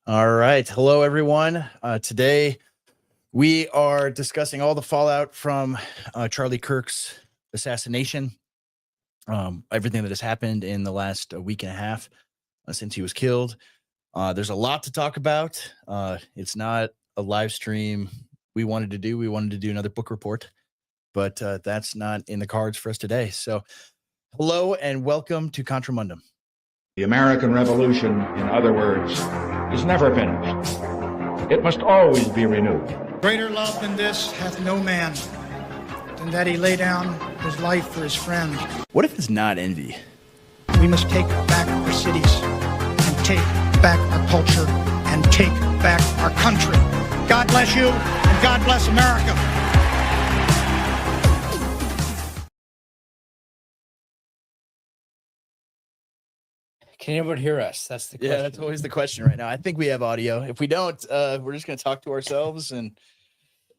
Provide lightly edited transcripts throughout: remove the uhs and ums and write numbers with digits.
All right. Hello, everyone. Today, we are discussing all the fallout from Charlie Kirk's assassination, everything that has happened in the last week and a half since he was killed. There's a lot to talk about. It's not a live stream we wanted to do. We wanted to do another book report, but that's not in the cards for us today. So hello and welcome to Contramundum. The American Revolution, in other words, is never finished. It must always be renewed. Greater love than this hath no man, than that he lay down his life for his friend. What if it's not envy? We must take back our cities, and take back our culture, and take back our country. God bless you, and God bless America. Can anyone hear us? That's the question. Yeah, that's always the question right now. I think we have audio. If we don't, we're just going to talk to ourselves and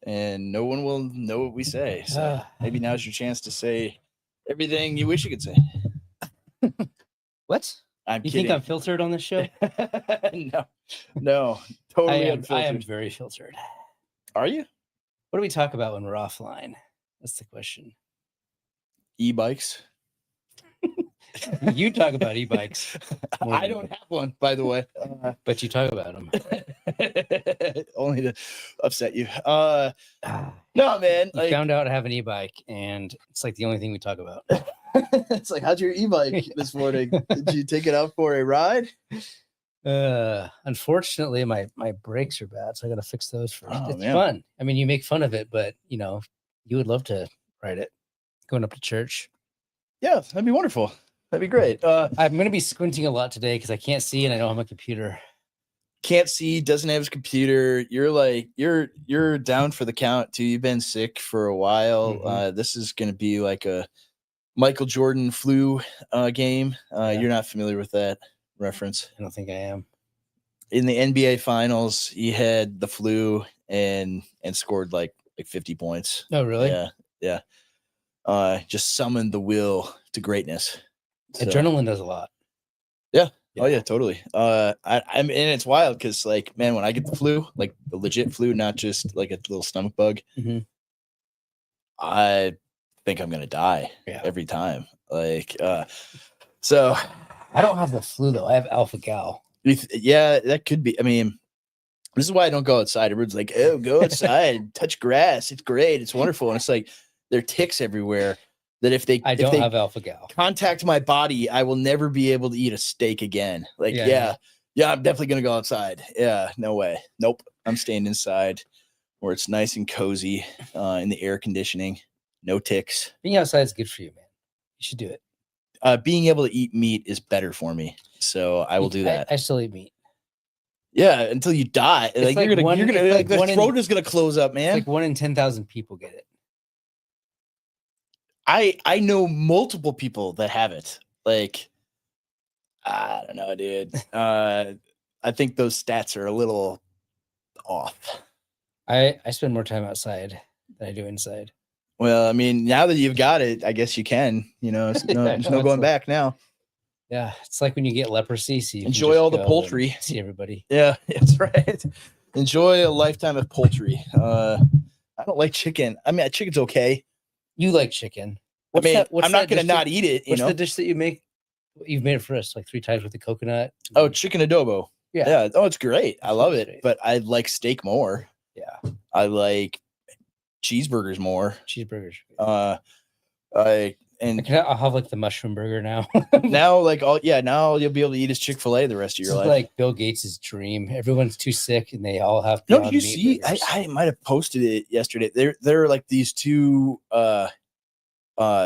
no one will know what we say. So maybe now's your chance to say everything you wish you could say. What? I'm you kidding. think I'm filtered on this show? No, totally unfiltered. I am very filtered. Are you? What do we talk about when we're offline? That's the question. E-bikes. You talk about e-bikes. I don't have one, by the way. But you talk about them. Only to upset you. No, man. You found out I have an e-bike, and it's like the only thing we talk about. It's like, how's your e-bike this morning? Did you take it out for a ride? Unfortunately, my brakes are bad, so I got to fix those first. Oh, it's man. fun. I mean, you make fun of it, but you would love to ride it. Going up to church. Yeah, that'd be wonderful. That'd be great. I'm going to be squinting a lot today because I can't see and I don't have a computer. Can't see, doesn't have his computer. You're like, you're down for the count too. You've been sick for a while. Mm-hmm. This is going to be like a Michael Jordan flu game. You're not familiar with that reference? I don't think I am. In the NBA finals, he had the flu and scored like 50 points. Oh, really? Yeah. Just summoned the will to greatness. So, adrenaline does a lot. Yeah. Oh yeah, totally. I'm and it's wild because like, man, when I get the flu, like the legit flu, not just like a little stomach bug, mm-hmm. I think I'm gonna die every time. Like, so I don't have the flu though. I have alpha gal. Yeah, that could be. I mean, this is why I don't go outside. Everyone's like, "Oh, go outside, touch grass. It's great. It's wonderful." And it's like there are ticks everywhere. That if they have alpha gal contact my body, I will never be able to eat a steak again. Like, yeah, I'm definitely gonna go outside. Yeah, no way. Nope. I'm staying inside where it's nice and cozy, in the air conditioning, no ticks. Being outside is good for you, man. You should do it. Being able to eat meat is better for me, so I will do that. I still eat meat. Yeah, until you die. Like you're gonna like the throat is gonna close up, man. It's like 1 in 10,000 people get it. I know multiple people that have it. Like, I don't know, dude. I think those stats are a little off. I spend more time outside than I do inside. Well, I mean, now that you've got it, I guess you can. There's no going back now. Yeah, it's like when you get leprosy. So you enjoy all the poultry. See everybody. Yeah, that's right. Enjoy a lifetime of poultry. I don't like chicken. I mean, chicken's okay. You like chicken. I'm not going to not eat it. What's the dish that you make? You've made it for us like 3 times with the coconut. Oh, chicken adobo. Yeah. Oh, it's great. I love it. Great. But I like steak more. Yeah. I like cheeseburgers more. Cheeseburgers. I'll have like the mushroom burger now. Now you'll be able to eat his Chick-fil-A the rest of your life. Like Bill Gates' dream. Everyone's too sick and they all have. No, you see, I might have posted it yesterday. There are like these two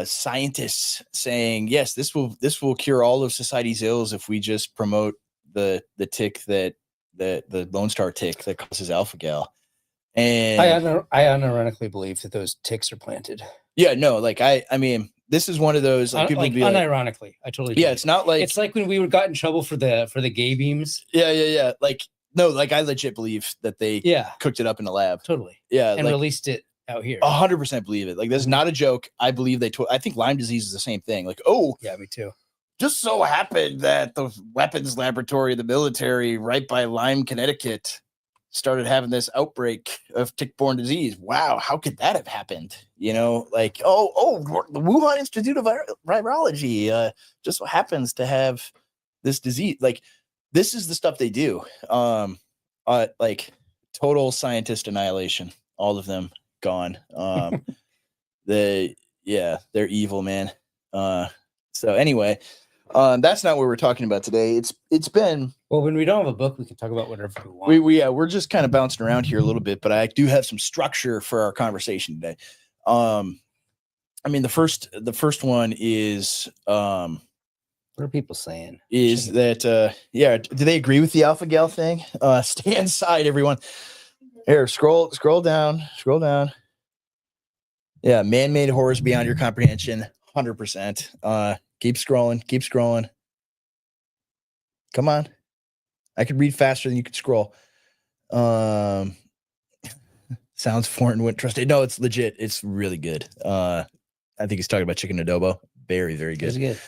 scientists saying, yes, this will cure all of society's ills if we just promote the tick that the Lone Star tick that causes alpha gal. And I unironically believe that those ticks are planted. Yeah, no, like I mean, this is one of those like people be unironically. I totally it's not like it's like when we got in trouble for the gay beams. Yeah. Like no, like I legit believe that they cooked it up in the lab. Totally. Yeah, and released it out here. 100% believe it. Like this is not a joke. I believe I think Lyme disease is the same thing. Like, oh yeah, me too. just so happened that the weapons laboratory of the military right by Lyme, Connecticut started having this outbreak of tick-borne disease. Wow, how could that have happened? You know, like, the Wuhan Institute of Virology just so happens to have this disease. Like, this is the stuff they do. Like total scientist annihilation. All of them gone. They're evil, man. So anyway, that's not what we're talking about today. It's been when we don't have a book, we can talk about whatever we want. we're just kind of bouncing around here a little bit, but I do have some structure for our conversation today. I mean, the first one is What are people saying? is that do they agree with the alpha gal thing? Stay inside, everyone. Here, scroll down. Yeah, man-made horrors beyond your comprehension, 100%. Keep scrolling. Come on. I could read faster than you could scroll. Sounds foreign, wouldn't trust it. No, it's legit. It's really good. I think he's talking about chicken adobo. Very, very good. It's good.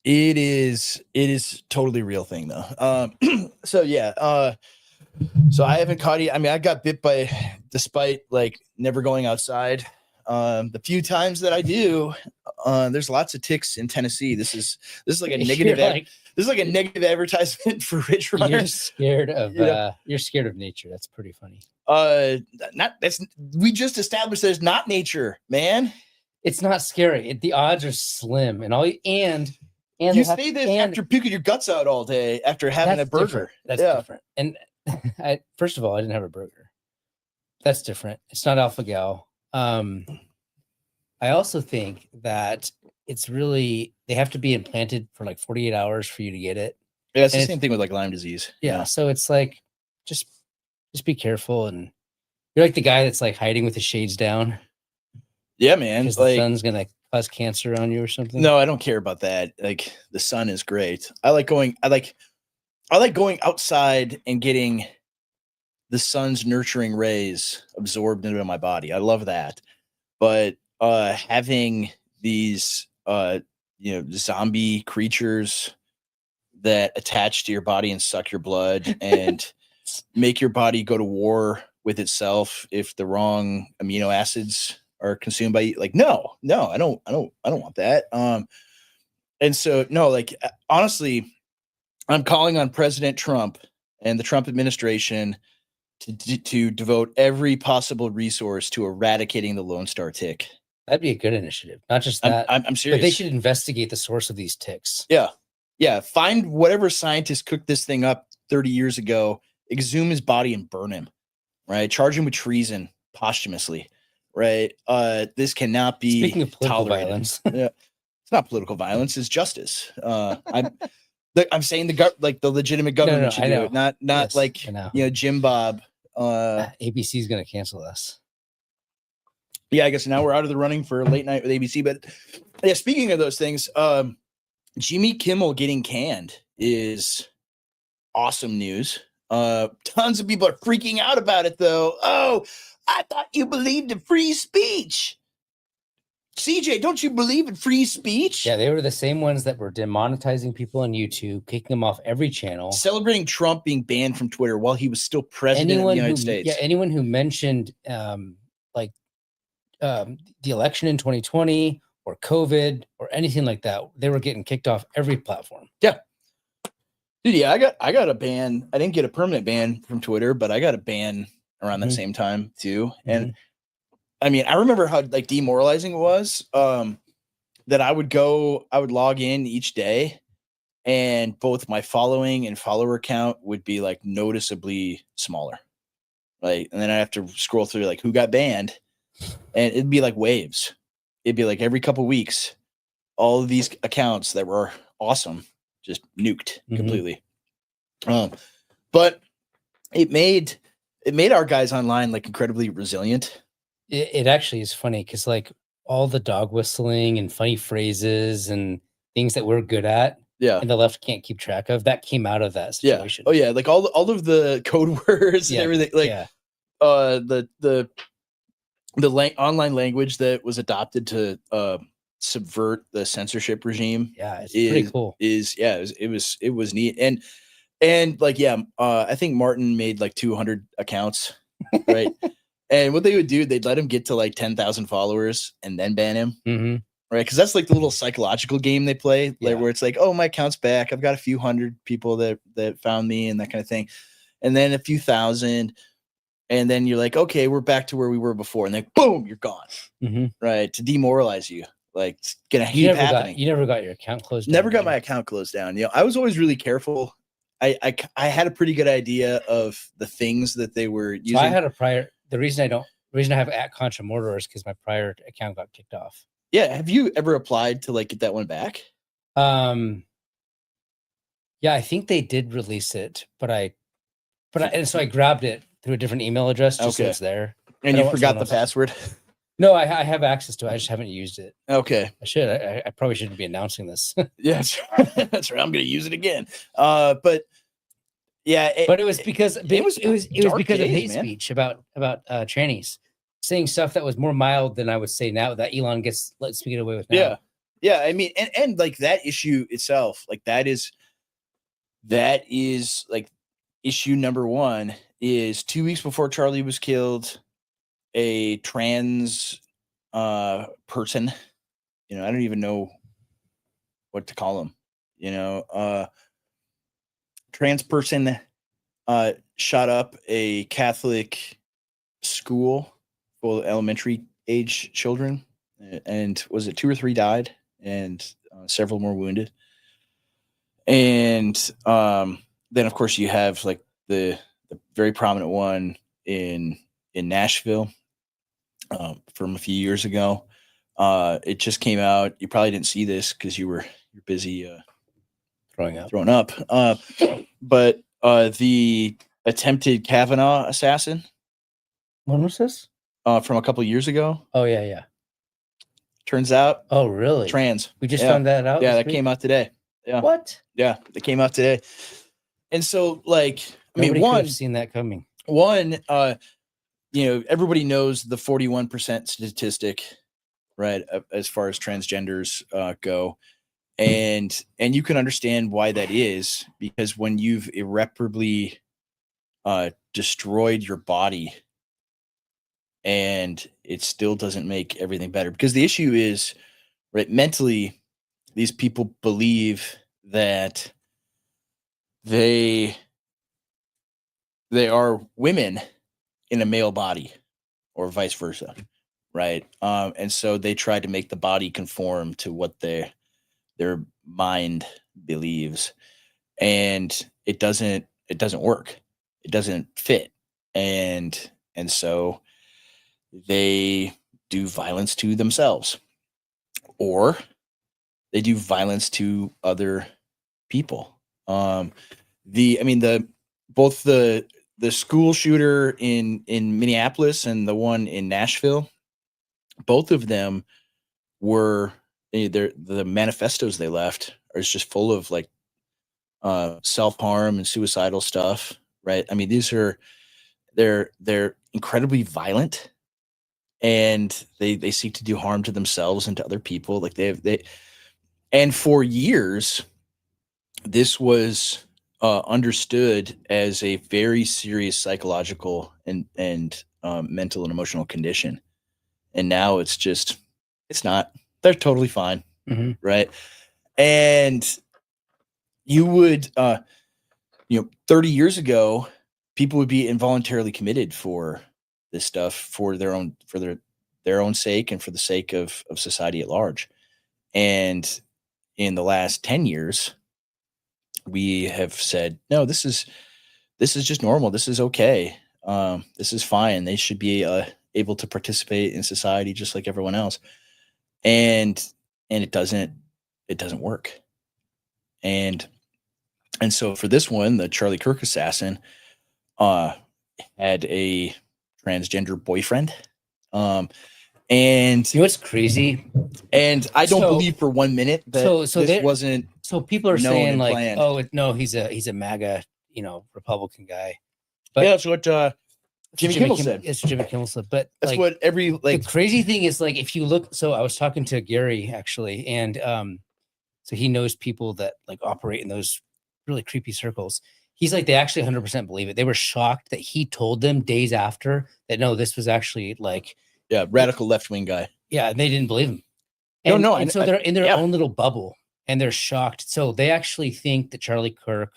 It is totally real thing though. So I haven't caught it. I mean, I got bit by, despite like never going outside. The few times that I do, there's lots of ticks in Tennessee. This is like a negative. This is like a negative advertisement for rich runners. You're scared of nature. That's pretty funny. We just established that it's not nature, man. It's not scary. The odds are slim, and you say this after puking your guts out all day after having a burger. Different. That's different. And first of all, I didn't have a burger. That's different. It's not alpha gal. I also think that it's really, they have to be implanted for like 48 hours for you to get it. Yeah, it's the same thing with like Lyme disease. Yeah. So it's like, just be careful. And you're like the guy that's like hiding with his shades down. Yeah, man. Because the sun's going to cause cancer on you or something. No, I don't care about that. Like the sun is great. I like going outside and getting the sun's nurturing rays absorbed into my body. I love that. But having these zombie creatures that attach to your body and suck your blood and make your body go to war with itself if the wrong amino acids are consumed by you, like no, I don't want that. And so no, like honestly, I'm calling on President Trump and the Trump administration to devote every possible resource to eradicating the Lone Star tick. That'd be a good initiative. Not just that. I'm serious. But they should investigate the source of these ticks. Yeah. Find whatever scientist cooked this thing up 30 years ago, exhume his body and burn him, right? Charge him with treason posthumously, right? This cannot be Speaking of political tolerated. violence. Yeah. It's not political violence, it's justice. I'm saying the legitimate government should do it, not Yes, like Jim Bob. ABC is going to cancel us. Yeah, I guess now we're out of the running for late night with ABC. But yeah, speaking of those things, Jimmy Kimmel getting canned is awesome news. Tons of people are freaking out about it, though. Oh, I thought you believed in free speech. CJ, don't you believe in free speech? Yeah, they were the same ones that were demonetizing people on YouTube, kicking them off every channel, celebrating Trump being banned from Twitter while he was still president of the United States. Yeah, anyone who mentioned the election in 2020 or COVID or anything like that, they were getting kicked off every platform. Yeah. Dude, yeah, I got a ban. I didn't get a permanent ban from Twitter, but I got a ban around that same time too. And I mean, I remember how like demoralizing it was. That I would log in each day and both my following and follower count would be like noticeably smaller. Like, and then I have to scroll through like who got banned, and it'd be like waves. It'd be like every couple weeks, all of these accounts that were awesome just nuked completely. But it made our guys online like incredibly resilient. It actually is funny because like all the dog whistling and funny phrases and things that we're good at, and the left can't keep track of, that came out of that situation. Oh yeah, like all of the code words and everything. Like the online language that was adopted to subvert the censorship regime Yeah, it's pretty cool. it was neat. And like, yeah, I think Martin made like 200 accounts, right? And what they would do, they'd let him get to like 10,000 followers and then ban him, Mhm. right? Because that's like the little psychological game they play, like, Yeah. where it's like, oh, my account's back. I've got a few hundred people that found me and that kind of thing, and then a few thousand, and then you're like, okay, we're back to where we were before, and then boom, you're gone, Mhm. right? To demoralize you, like it's gonna You keep never happening. you never got your account closed. Never down, got my account closed down. I was always really careful. I had a pretty good idea of the things that they were using. So I had a prior. The reason I have at Contra Mordor is because my prior account got kicked off. Yeah. Have you ever applied to like get that one back? Yeah, I think they did release it, and so I grabbed it through a different email address just so Okay. it's there. And I you don't want forgot someone the password? No, I have access to it. I just haven't used it. Okay. I should. I probably shouldn't be announcing this. Yes. That's right. I'm going to use it again. But yeah. But it was because it was dark because of days, hate man. speech about trannies saying stuff that was more mild than I would say now that Elon lets me get away with now. Yeah. Yeah. I mean, and like that issue itself, like that is like issue number one is 2 weeks before Charlie was killed, a trans person, I don't even know what to call him, trans person shot up a Catholic school full of elementary age children, and was it 2 or 3 died, and several more wounded. And then of course you have like the very prominent one in Nashville from a few years ago. It just came out. You probably didn't see this because you're busy Throwing up. throwing up. But the attempted Kavanaugh assassin When was this? from a couple of years ago, Oh yeah. turns out Oh really? trans. We just Yeah. found that out. Yeah, this that week? came out today. Yeah. What? Yeah, that came out today. And so, like, Nobody could one, have seen that coming. everybody knows the 41% statistic, right, as far as transgenders go. And you can understand why that is, because when you've irreparably destroyed your body and it still doesn't make everything better, because the issue is, right, mentally, these people believe that they are women in a male body, or vice versa, right? And so they try to make the body conform to what their mind believes, and it doesn't work. It doesn't fit, and so they do violence to themselves, or they do violence to other people. Both the school shooter in Minneapolis and the one in Nashville, both of them were the manifestos they left are just full of like self-harm and suicidal stuff, right? I mean, they're incredibly violent, and they seek to do harm to themselves and to other people. Like and for years, this was understood as a very serious psychological and mental and emotional condition. And now it's not. They're totally fine, right? And you would, 30 years ago, people would be involuntarily committed for this stuff for their own sake and for the sake of society at large. And in the last 10 years, we have said, no, this is just normal. This is okay. This is fine. They should be able to participate in society just like everyone else. And it doesn't work. And so for this one, the Charlie Kirk assassin had a transgender boyfriend. And You know what's crazy? And I don't So- believe for 1 minute that this wasn't. So people are known saying and like, planned. oh no, he's a MAGA, Republican guy. But- Yeah, that's what Jimmy Kimmel said. It's Jimmy Kimmel said. But That's like, what every the crazy thing is, like, if you look, so I was talking to Gary actually, and so he knows people that like operate in those really creepy circles. He's like, they actually 100% believe it. They were shocked that he told them days after that, no, this was actually like, radical left wing guy. yeah, and they didn't believe him. No, And, no, and I- so they're in their yeah. own little bubble and they're shocked. So they actually think that Charlie Kirk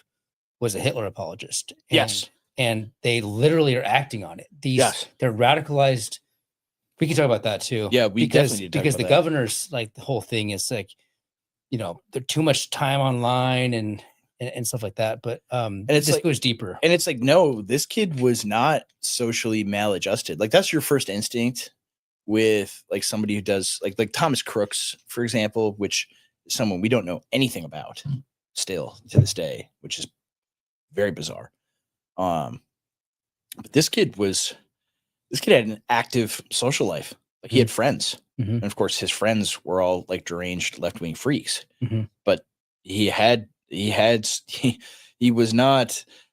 was a Hitler apologist. Yes. And they literally are acting on it. They're radicalized. We can talk about that too. Yeah, we because definitely need to talk because about the that. governors, like, the whole thing is like, they're too much time online and stuff like that. But And it's this like, goes deeper. and it's like, no, this kid was not socially maladjusted. Like, that's your first instinct with like somebody who does like Thomas Crooks, for example, which is someone we don't know anything about still to this day, which is very bizarre. But this kid had an active social life. Like, he had friends. Mhm. And of course his friends were all like deranged left-wing freaks. Mhm. But he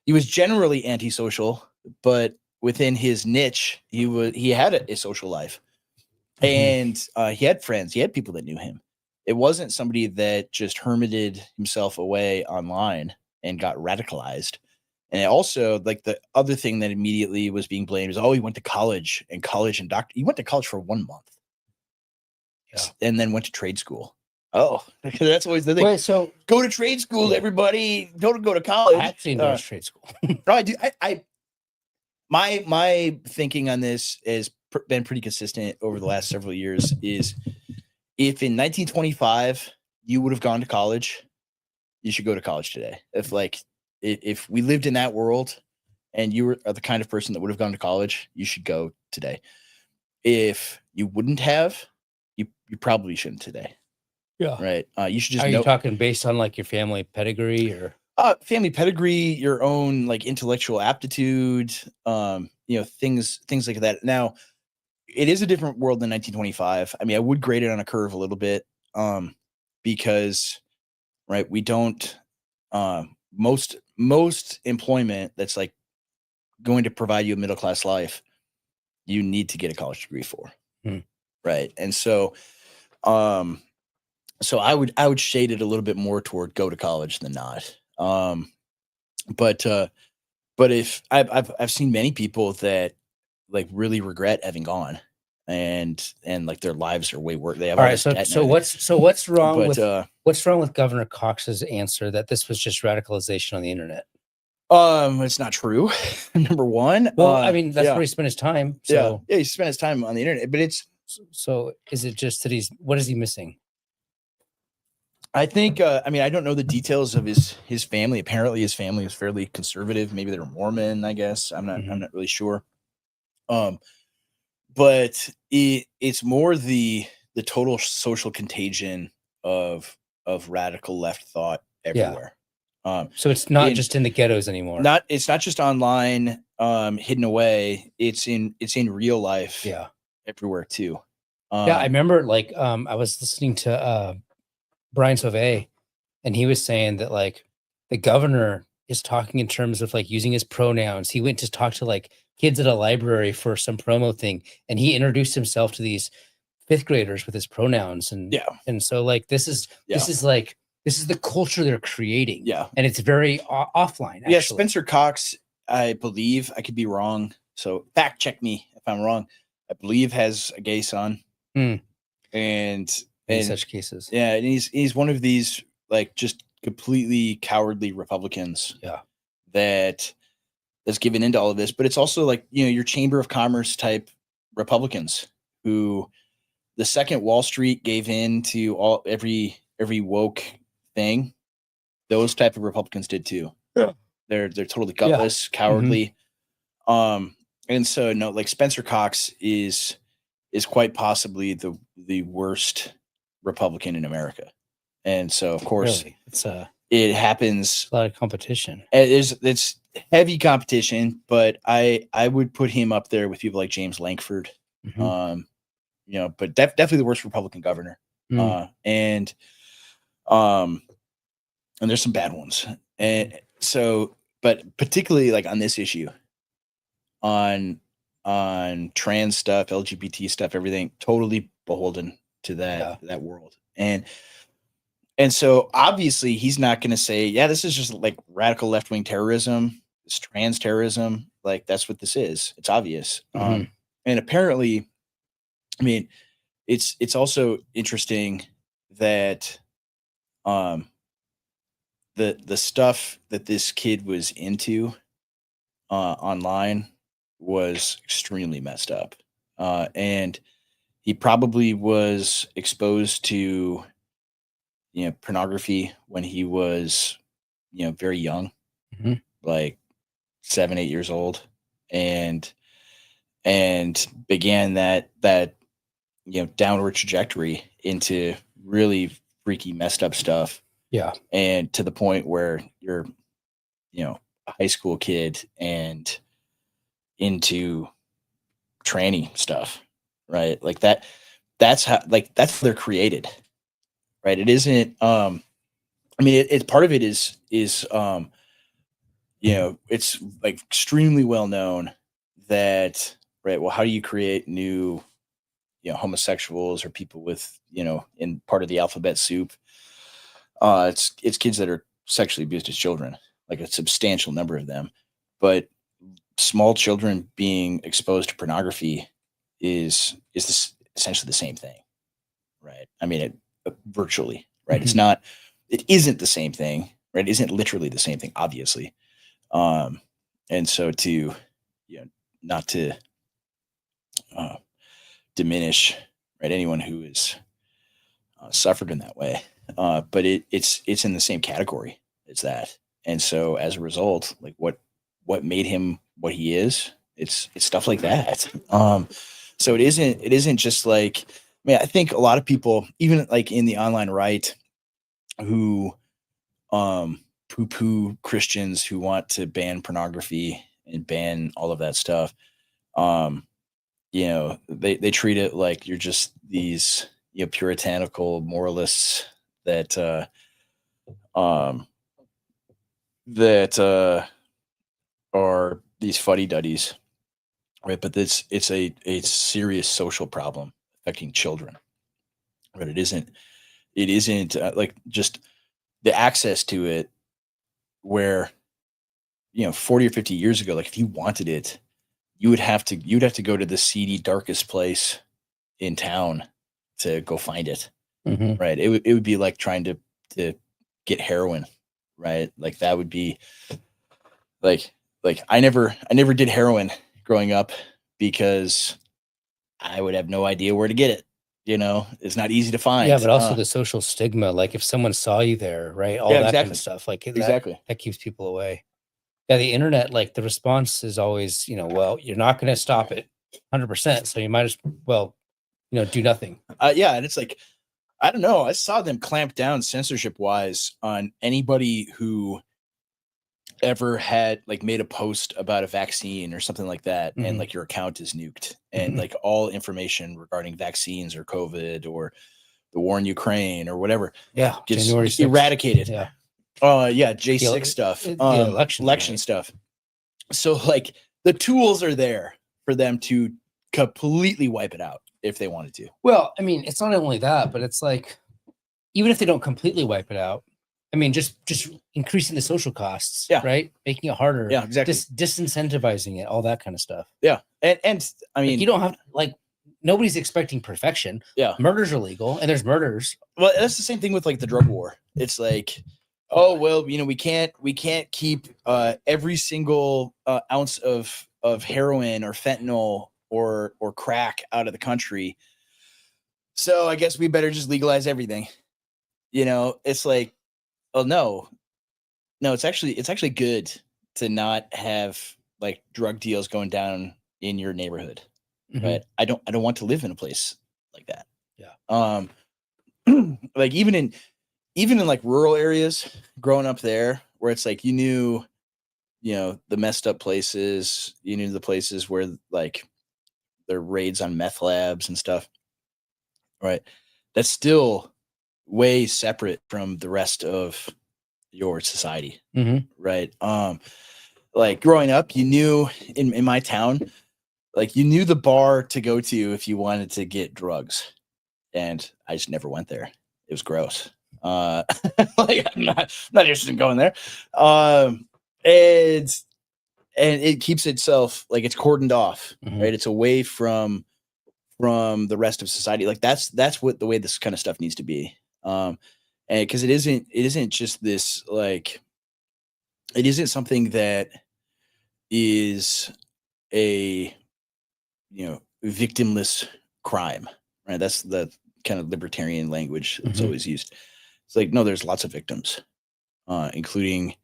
was generally antisocial, but within his niche, he had a social life. And he had friends, he had people that knew him. It wasn't somebody that just hermited himself away online and got radicalized. And also, like, the other thing that immediately was being blamed is, he went to college and doctor. He went to college for 1 month. Yeah. And then went to trade school. Oh, that's always the thing. Wait, so Go to trade school, everybody. Don't go to college. I actually endorsed trade school. No, I do. My thinking on this has been pretty consistent over the last several years. Is if in 1925 you would have gone to college, you should go to college today. If we lived in that world and you are the kind of person that would have gone to college, you should go today. If you wouldn't have, you probably shouldn't today. Yeah. Right. You should just Are know. you talking based on like your family pedigree or Family pedigree, your own like intellectual aptitude, things like that. Now, it is a different world than 1925. I mean, I would grade it on a curve a little bit, because, right, we don't most employment that's like going to provide you a middle class life, you need to get a college degree for, right? And so, so I would shade it a little bit more toward go to college than not. But if I've seen many people that like really regret having gone, and like their lives are way worse. They have all all right. this debt and So everything. what's wrong But, what's wrong with Governor Cox's answer that this was just radicalization on the internet? it's not true. Number one. Well, I mean, that's yeah, where he spent his time. So yeah, he spent his time on the internet, but it's. so is it just that what is he missing? I think. I mean, I don't know the details of his family. Apparently, his family is fairly conservative. Maybe they're Mormon. I guess I'm not really sure. But it's more the total social contagion of radical left thought everywhere. So it's not just in the ghettos anymore. It's not just online, hidden away. It's in real life. Yeah. Everywhere too. Yeah, I remember like I was listening to Brian Sauvé, and he was saying that like the governor is talking in terms of like using his pronouns. He went to talk to like kids at a library for some promo thing, and he introduced himself to these fifth graders with his pronouns. And and so like this is the culture they're creating. Yeah. And it's very offline. Actually. Yeah, Spencer Cox, I believe, I could be wrong, so fact check me if I'm wrong, I believe has a gay son. And in such cases. Yeah, and he's one of these like just completely cowardly Republicans. Yeah. That's given into all of this. But it's also like, your Chamber of Commerce type Republicans who the second Wall Street gave in to every woke thing. Those type of Republicans did too. Yeah. They're totally gutless, cowardly. And so no, like Spencer Cox is quite possibly the worst Republican in America. And so of course it happens. A lot of competition. It's heavy competition, but I would put him up there with people like James Lankford. But definitely the worst Republican governor. And there's some bad ones. And so, but particularly like on this issue, on on trans stuff, LGBT stuff, everything, totally beholden to that world. And so obviously he's not going to say, yeah, this is just like radical left-wing terrorism, it's trans terrorism. Like that's what this is. It's obvious. And apparently, I mean, it's also interesting that the stuff that this kid was into online was extremely messed up. And he probably was exposed to, pornography when he was, very young, like 7, 8 years old, and began that downward trajectory into really freaky, messed up stuff. Yeah. And to the point where you're, a high school kid and into tranny stuff, right? Like that's how they're created, right? It isn't, I mean, it's part of it is, it's like extremely well known that, right. Well, how do you create new, homosexuals or people with, in part of the alphabet soup? It's kids that are sexually abused as children, like a substantial number of them. But small children being exposed to pornography is essentially the same thing, right? I mean, virtually, right? It's not, it isn't the same thing, right? It isn't literally the same thing, obviously. And so to, not to diminish, right, anyone who is suffered in that way, but it's in the same category as that. And so as a result, like what made him what he is, it's stuff like that. So it isn't just like, I mean, I think a lot of people, even like in the online right, who poo-poo Christians who want to ban pornography and ban all of that stuff, they treat it like you're just these puritanical moralists that are these fuddy-duddies, right? But it's a serious social problem affecting children, but it isn't like just the access to it, where 40 or 50 years ago, like if you wanted it, you'd have to go to the seedy, darkest place in town to go find it, right? It would be like trying to get heroin, right? Like that would be like I never did heroin growing up because I would have no idea where to get it. It's not easy to find. Yeah, but also the social stigma, like if someone saw you there, right? All that kind of stuff, like that keeps people away. Yeah, the internet, like the response is always, well, you're not going to stop it 100%, so you might as well, do nothing. Yeah, and it's like, I don't know. I saw them clamp down censorship wise on anybody who ever had like made a post about a vaccine or something like that, and like your account is nuked, and like all information regarding vaccines or COVID or the war in Ukraine or whatever, gets eradicated. Yeah. J6 stuff, election stuff. So like the tools are there for them to completely wipe it out if they wanted to. Well, I mean, it's not only that, but it's like, even if they don't completely wipe it out, I mean, just increasing the social costs, right? Making it harder. Yeah, exactly. Disincentivizing it, all that kind of stuff. Yeah. And I mean, like you don't have nobody's expecting perfection. Yeah. Murders are legal and there's murders. Well, that's the same thing with like the drug war. It's like, oh, well, we can't keep every single ounce of heroin or fentanyl or crack out of the country. So I guess we better just legalize everything. It's like, oh no, it's actually good to not have like drug deals going down in your neighborhood. But I don't want to live in a place like that. Yeah. Like even in like rural areas growing up there, where it's like, the messed up places, the places where like there are raids on meth labs and stuff, right? That's still way separate from the rest of your society, right? Like growing up, you knew in my town, like you knew the bar to go to if you wanted to get drugs, and I just never went there. It was gross. Like I'm not interested in going there. And it keeps itself like it's cordoned off, right? It's away from the rest of society. Like that's what the way this kind of stuff needs to be. And because it isn't just this, like it isn't something that is a victimless crime, right? That's the kind of libertarian language that's always used. It's like, no, there's lots of victims, including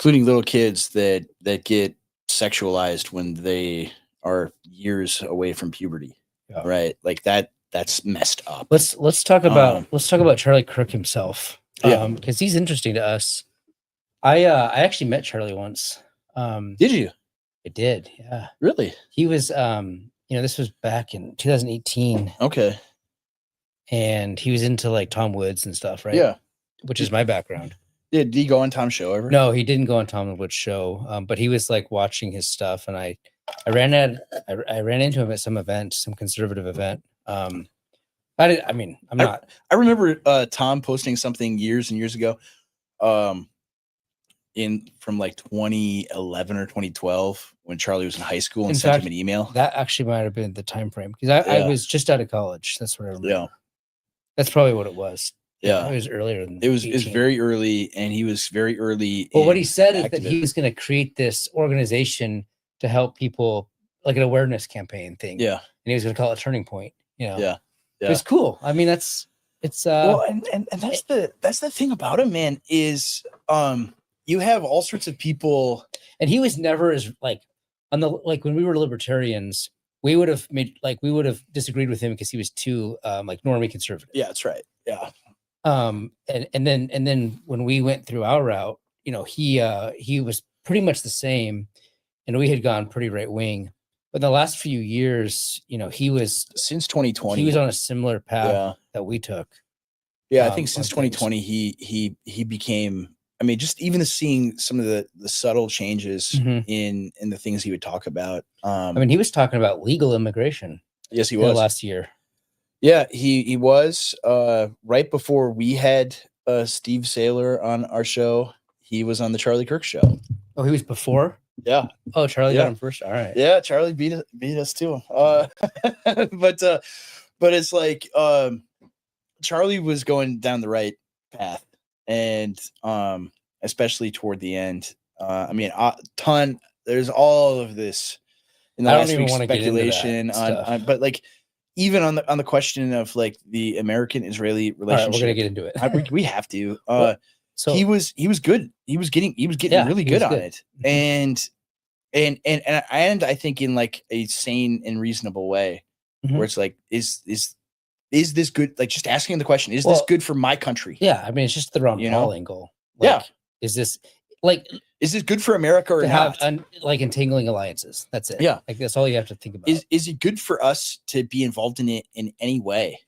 little kids that get sexualized when they are years away from puberty, right? Like that's messed up. Let's talk about Charlie Kirk himself, Yeah. because he's interesting to us. I actually met Charlie once. Did you? I did, yeah. Really? He was, this was back in 2018, Okay. and he was into like Tom Woods and stuff, right? Yeah. Which is my background. Did he go on Tom's show ever? No, he didn't go on Tom Woods' show, but he was like watching his stuff, and I ran into him at some event, some conservative event. I'm not. I remember Tom posting something years and years ago, from like 2011 or 2012 when Charlie was in high school, and sent him an email. That actually might have been the time frame, because I was just out of college. That's what I remember. Yeah. That's probably what it was. Yeah. It was earlier than It was 18. very early, and he was very early. Well, what he said is that activist. he was going to create this organization to help people, like an awareness campaign thing. Yeah. And he was going to call it Turning Point. Yeah. It was cool. I mean, it's well, and that's the thing about him, man, is you have all sorts of people, and he was never as like on the, like when we were libertarians, we would have disagreed with him because he was too like normie conservative. Yeah, that's right. Yeah. And then when we went through our route, he was pretty much the same, and we had gone pretty right wing. But in the last few years, he was, since 2020, he was on a similar path Yeah. that we took. Yeah, I think since on things. 2020, he became. I mean, just even seeing some of the subtle changes in the things he would talk about. I mean, he was talking about legal immigration. Yes, he in the was last year. Yeah, he was right before we had Steve Saylor on our show. He was on the Charlie Kirk show. Oh, he was before? Yeah. Oh, Charlie Yeah. got him first. All right. Yeah, Charlie beat us too. But it's like Charlie was going down the right path, and especially toward the end. I mean, there's all of this in the I don't last even week's wanna get into that speculation stuff. but like even on the question of like the American-Israeli All right, relationship, we're gonna get into it. we have to. So he was good. He was getting Yeah, really he was good on good. it, and I think in like a sane and reasonable way, where it's like, is this good? Like just asking the question, is this good for my country? yeah, I mean, it's just the Ron You Paul know? angle. Yeah. Like, is this like Is this good for America or to not? have like entangling alliances? That's it. Yeah. Like that's all you have to think about. Is it good for us to be involved in it in any way?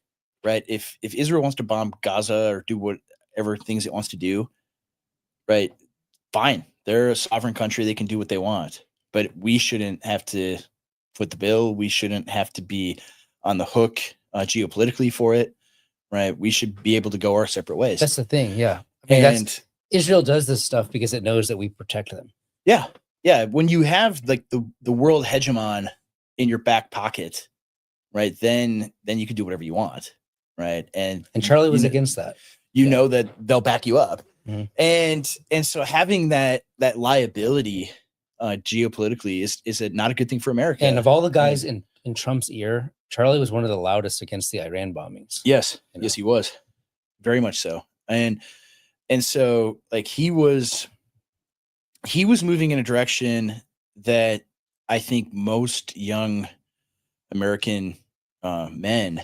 Right? If Israel wants to bomb Gaza or do whatever things it wants to do, right? Fine. They're a sovereign country. They can do what they want. But we shouldn't have to foot the bill. We shouldn't have to be on the hook geopolitically for it. Right? We should be able to go our separate ways. That's the thing. Yeah. I mean, and Israel does this stuff because it knows that we protect them. yeah. When you have like the world hegemon in your back pocket, right? Then you can do whatever you want. Right. And Charlie was you against that. know that they'll back you up. Mhm. And so having that liability geopolitically is not a good thing for America. And of all the guys in Trump's ear, Charlie was one of the loudest against the Iran bombings. Yes. You know? Yes, he was. Very much so. And so like he was moving in a direction that I think most young American men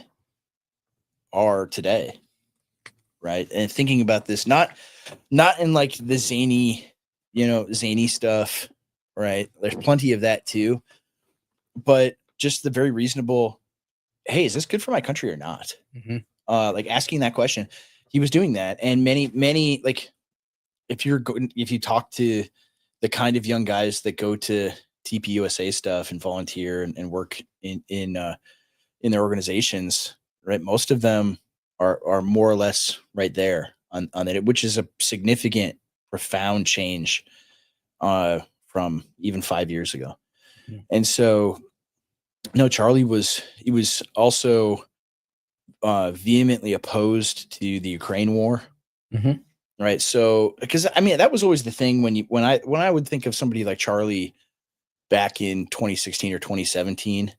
are today. Right. And thinking about this, not in like the zany stuff. Right. There's plenty of that too. But just the very reasonable, hey, is this good for my country or not? Mhm. Like asking that question. He was doing that. And many like if you talk to the kind of young guys that go to TPUSA stuff and volunteer and work in their organizations, right? Most of them are more or less right there on it, which is a significant, profound change from even 5 years ago. Mhm. And so, no, Charlie was also vehemently opposed to the Ukraine war. Mhm. Right. So, because I mean, that was always the thing when I would think of somebody like Charlie back in 2016 or 2017,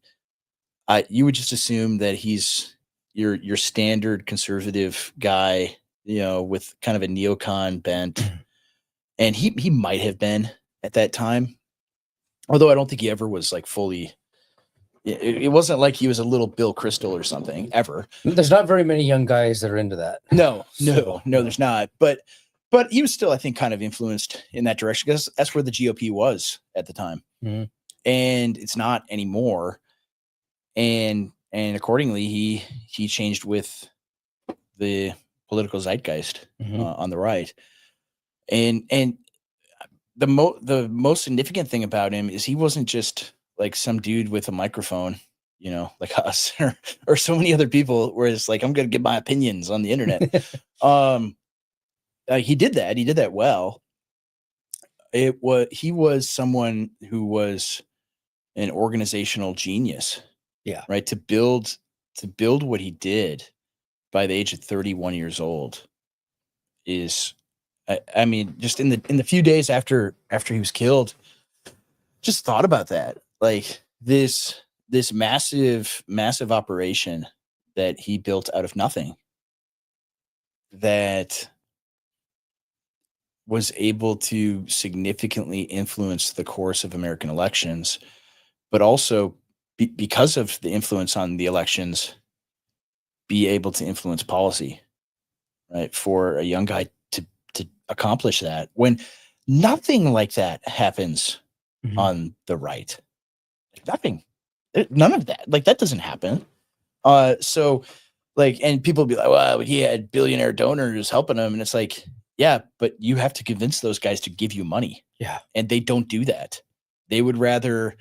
you would just assume that he's your standard conservative guy, with kind of a neocon bent. And he might have been at that time, although I don't think he ever was like fully. It wasn't like he was a little Bill Kristol or something ever. There's not very many young guys that are into that. No, So, there's not. But he was still, I think, kind of influenced in that direction because that's where the GOP was at the time, Mhm. and it's not anymore. And accordingly, he changed with the political zeitgeist Mhm. on the right. And the most significant thing about him is he wasn't just like some dude with a microphone, like us or so many other people, where it's like, I'm going to give my opinions on the internet. He did that well. He was someone who was an organizational genius. Yeah. Right. To build what he did by the age of 31 years old is, I mean, just in the few days after he was killed, just thought about that. Like this massive operation that he built out of nothing, that was able to significantly influence the course of American elections, but also because of the influence on the elections, be able to influence policy, right? For a young guy to accomplish that when nothing like that happens Mhm. on the right. Nothing. None of that. Like that doesn't happen. So like, and people be like, well, he had billionaire donors helping him. And it's like, yeah, but you have to convince those guys to give you money. Yeah. And they don't do that. They would rather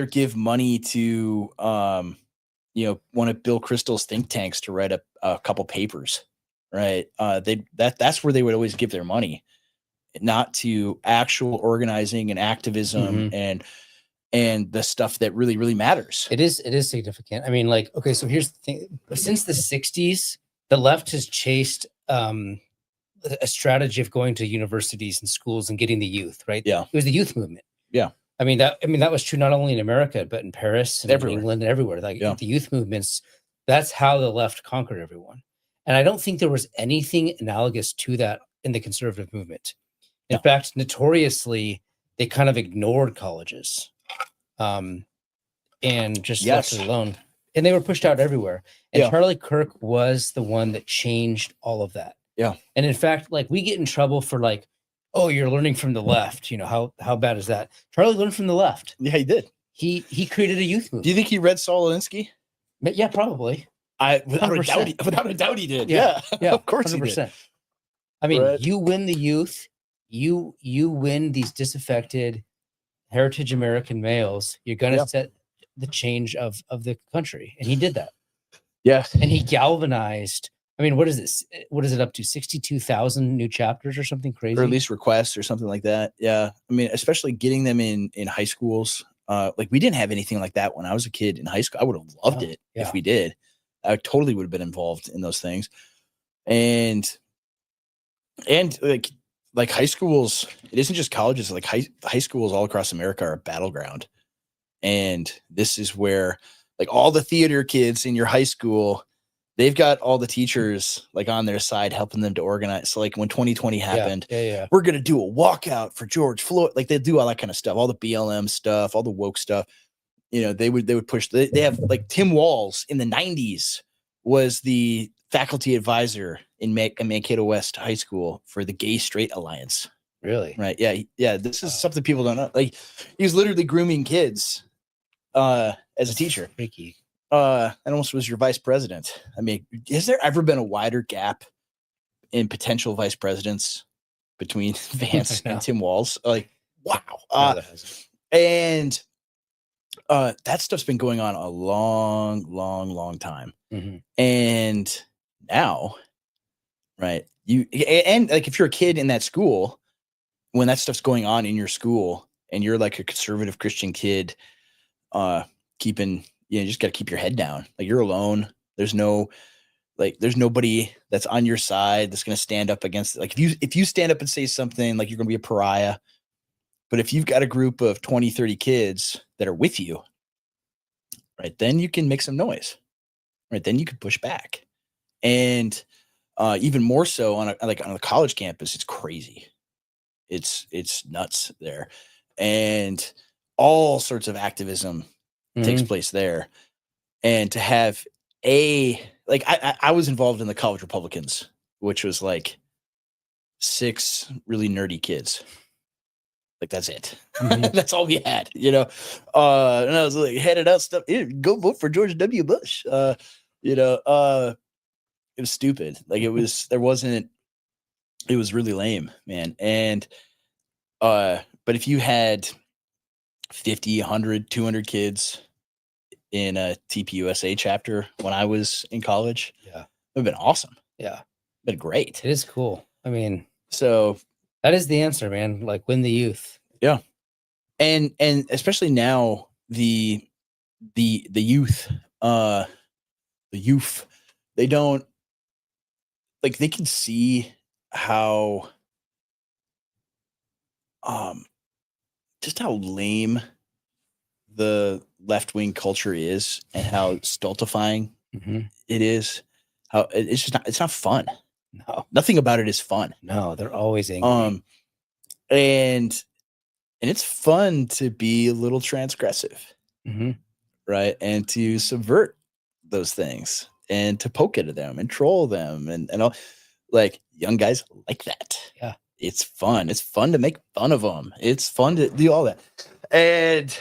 give money to, one of Bill Kristol's think tanks to write a couple papers, right? That's where they would always give their money, not to actual organizing and activism Mhm. and the stuff that really, really matters. It is significant. I mean, like, okay, so here's the thing. Since the 60s, the left has chased a strategy of going to universities and schools and getting the youth, right? Yeah. It was the youth movement. Yeah. I mean, that was true not only in America, but in Paris and in Everywhere. England and everywhere. Like Yeah. the youth movements, that's how the left conquered everyone. And I don't think there was anything analogous to that in the conservative movement. In No. fact, notoriously, they kind of ignored colleges. And just left it alone. And they were pushed out everywhere. And Yeah. Charlie Kirk was the one that changed all of that. Yeah. And in fact, like we get in trouble for like, oh, you're learning from the left. How bad is that? Charlie learned from the left. Yeah, he did. He created a youth movement. Do you think he read Saul Alinsky? Yeah, probably. Without a doubt he did. Yeah. Of course 100%. He did. I mean, Right. You win the youth, you win these disaffected heritage American males, you're gonna set the change of the country. And he did that. Yeah. And he galvanized, I mean, what is this? What is it up to? 62,000 new chapters or something crazy? Or at least requests or something like that. Yeah. I mean, especially getting them in high schools. Like we didn't have anything like that when I was a kid in high school. I would have loved it if we did. I totally would have been involved in those things. And like high schools, it isn't just colleges, like high schools all across America are a battleground. And this is where like all the theater kids in your high school, they've got all the teachers like on their side helping them to organize. So like when 2020 happened, we're going to do a walkout for George Floyd. Like they do all that kind of stuff, all the BLM stuff, all the woke stuff. They would push. They have like Tim Walz in the 90s was the faculty advisor in Mankato West High School for the Gay Straight Alliance. Really? Right. Yeah. This is something people don't know. Like he was literally grooming kids as a teacher. Freaky. And almost was your vice president. I mean, has there ever been a wider gap in potential vice presidents between Vance and Tim Walz? Like, wow. And that stuff's been going on a long time. Mhm. And now, right, and like if you're a kid in that school, when that stuff's going on in your school and you're like a conservative Christian kid, keeping, you just got to keep your head down. Like you're alone. There's nobody that's on your side that's going to stand up against it. Like if you stand up and say something, like you're going to be a pariah. But if you've got a group of 20, 30 kids that are with you, right, then you can make some noise, right? Then you can push back. And even more so on a college campus, it's crazy. It's nuts there. And all sorts of activism takes place there. And to have I was involved in the College Republicans, which was like 6 really nerdy kids. Like that's it. That's all we had, And I was like headed out stuff. Go vote for George W. Bush. It was stupid. Like it was really lame, man. And but if you had 50, 100, 200 kids in a TPUSA chapter when I was in college, Yeah. it would have been awesome. Yeah. Been great. It is cool. I mean, so that is the answer, man. Like win the youth. Yeah. And especially now the youth, they don't like, they can see how just how lame the left-wing culture is and how stultifying it is. How it's not fun. No, nothing about it is fun. No, they're always angry. And it's fun to be a little transgressive, right? And to subvert those things and to poke at them and troll them and all. Like young guys like that. Yeah, it's fun. It's fun to make fun of them. It's fun to do all that, and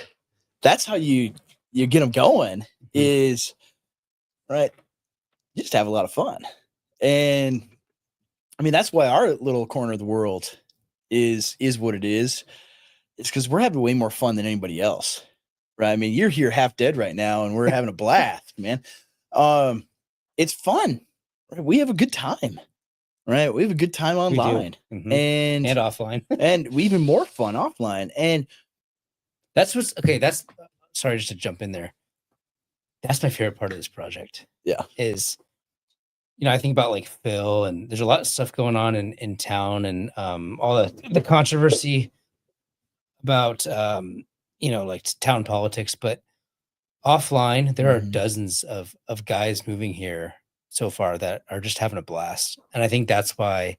that's how you get them going. Is right. You just have a lot of fun, and I mean that's why our little corner of the world is what it is. It's because we're having way more fun than anybody else, right? I mean, you're here half dead right now, and we're having a blast, man. It's fun. Right? We have a good time, right? We have a good time online and offline, and we even more fun offline. And that's what's okay. That's sorry, just to jump in there. That's my favorite part of this project. Yeah, is I think about like Phil, and there's a lot of stuff going on in town, and all the controversy about like town politics, but offline there are dozens of guys moving here so far that are just having a blast. And I think that's why,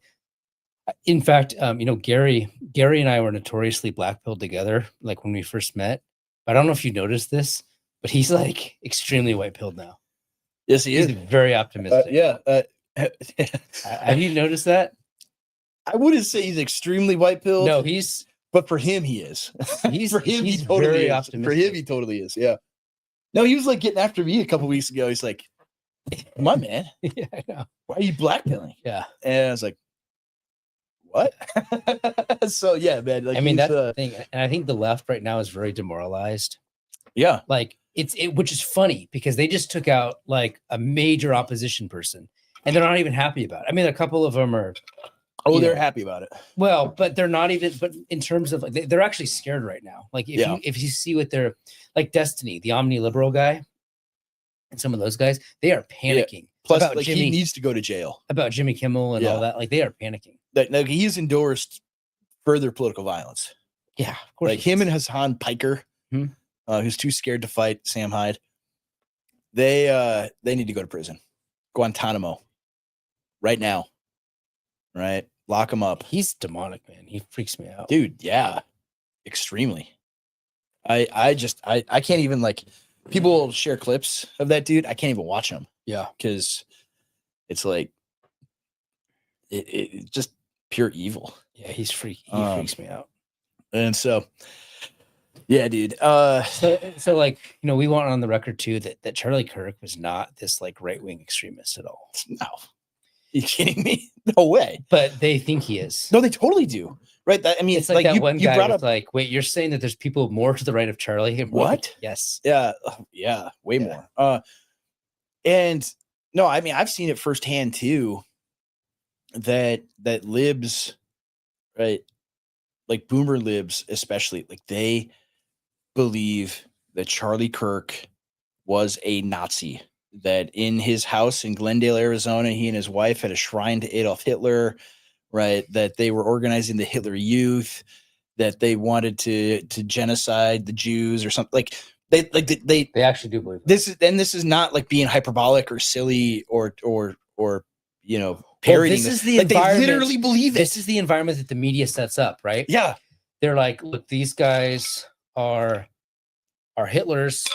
in fact, Gary and I were notoriously black-pilled together, like when we first met. But I don't know if you noticed this, but he's like extremely white-pilled now. Yes, he's very optimistic. Have you noticed that? I wouldn't say he's extremely white-pilled. No, but for him, he is. He's he totally very is. optimistic. For him, he totally is. Yeah. No, he was like getting after me a couple weeks ago. He's like, "Come on, man. Yeah, I know. Why are you blackpilling?" Yeah. And I was like, "What?" So yeah, man. Like, I mean, that's the thing, and I think the left right now is very demoralized. Yeah. Like which is funny because they just took out like a major opposition person, and they're not even happy about it. I mean, a couple of them are. Oh, they're happy about it. Well, but they're not even. But in terms of like, they're actually scared right now. Like if you see what they're like, Destiny, the omni-liberal guy, and some of those guys, they are panicking. Yeah. Plus, like he needs to go to jail. About Jimmy Kimmel and all that. Like they are panicking. Like he's endorsed further political violence. Yeah, of course. Like him and Hassan Piker, who's too scared to fight Sam Hyde. They need to go to prison, Guantanamo, right now. Right, lock him up. He's demonic, man. He freaks me out, dude. Yeah, extremely. I can't even, like, people share clips of that dude. I can't even watch them. Yeah, because it's like it just pure evil. Yeah, he's freaky. He freaks me out. And so, yeah, dude. So like, we want on the record too that Charlie Kirk was not this like right-wing extremist at all. No. You kidding me? No way. But they think he is. No, they totally do. right? That, I mean, It's like that you, one you guy brought was up like, wait, you're saying that there's people more to the right of Charlie? And we're like, what? yes. Yeah, yeah, way Yeah. more. And no, I mean, I've seen it firsthand too. That libs, right? Like boomer libs, especially, like they believe that Charlie Kirk was a Nazi. That in his house in Glendale, Arizona, he and his wife had a shrine to Adolf Hitler, right? That they were organizing the Hitler Youth, that they wanted to genocide the Jews or something. Like they They actually do believe that. this is not like being hyperbolic or silly or you know parodying this this. is the Like, they environment. literally believe it. This is the environment that the media sets up, right? Yeah, They're like, look, these guys are Hitlers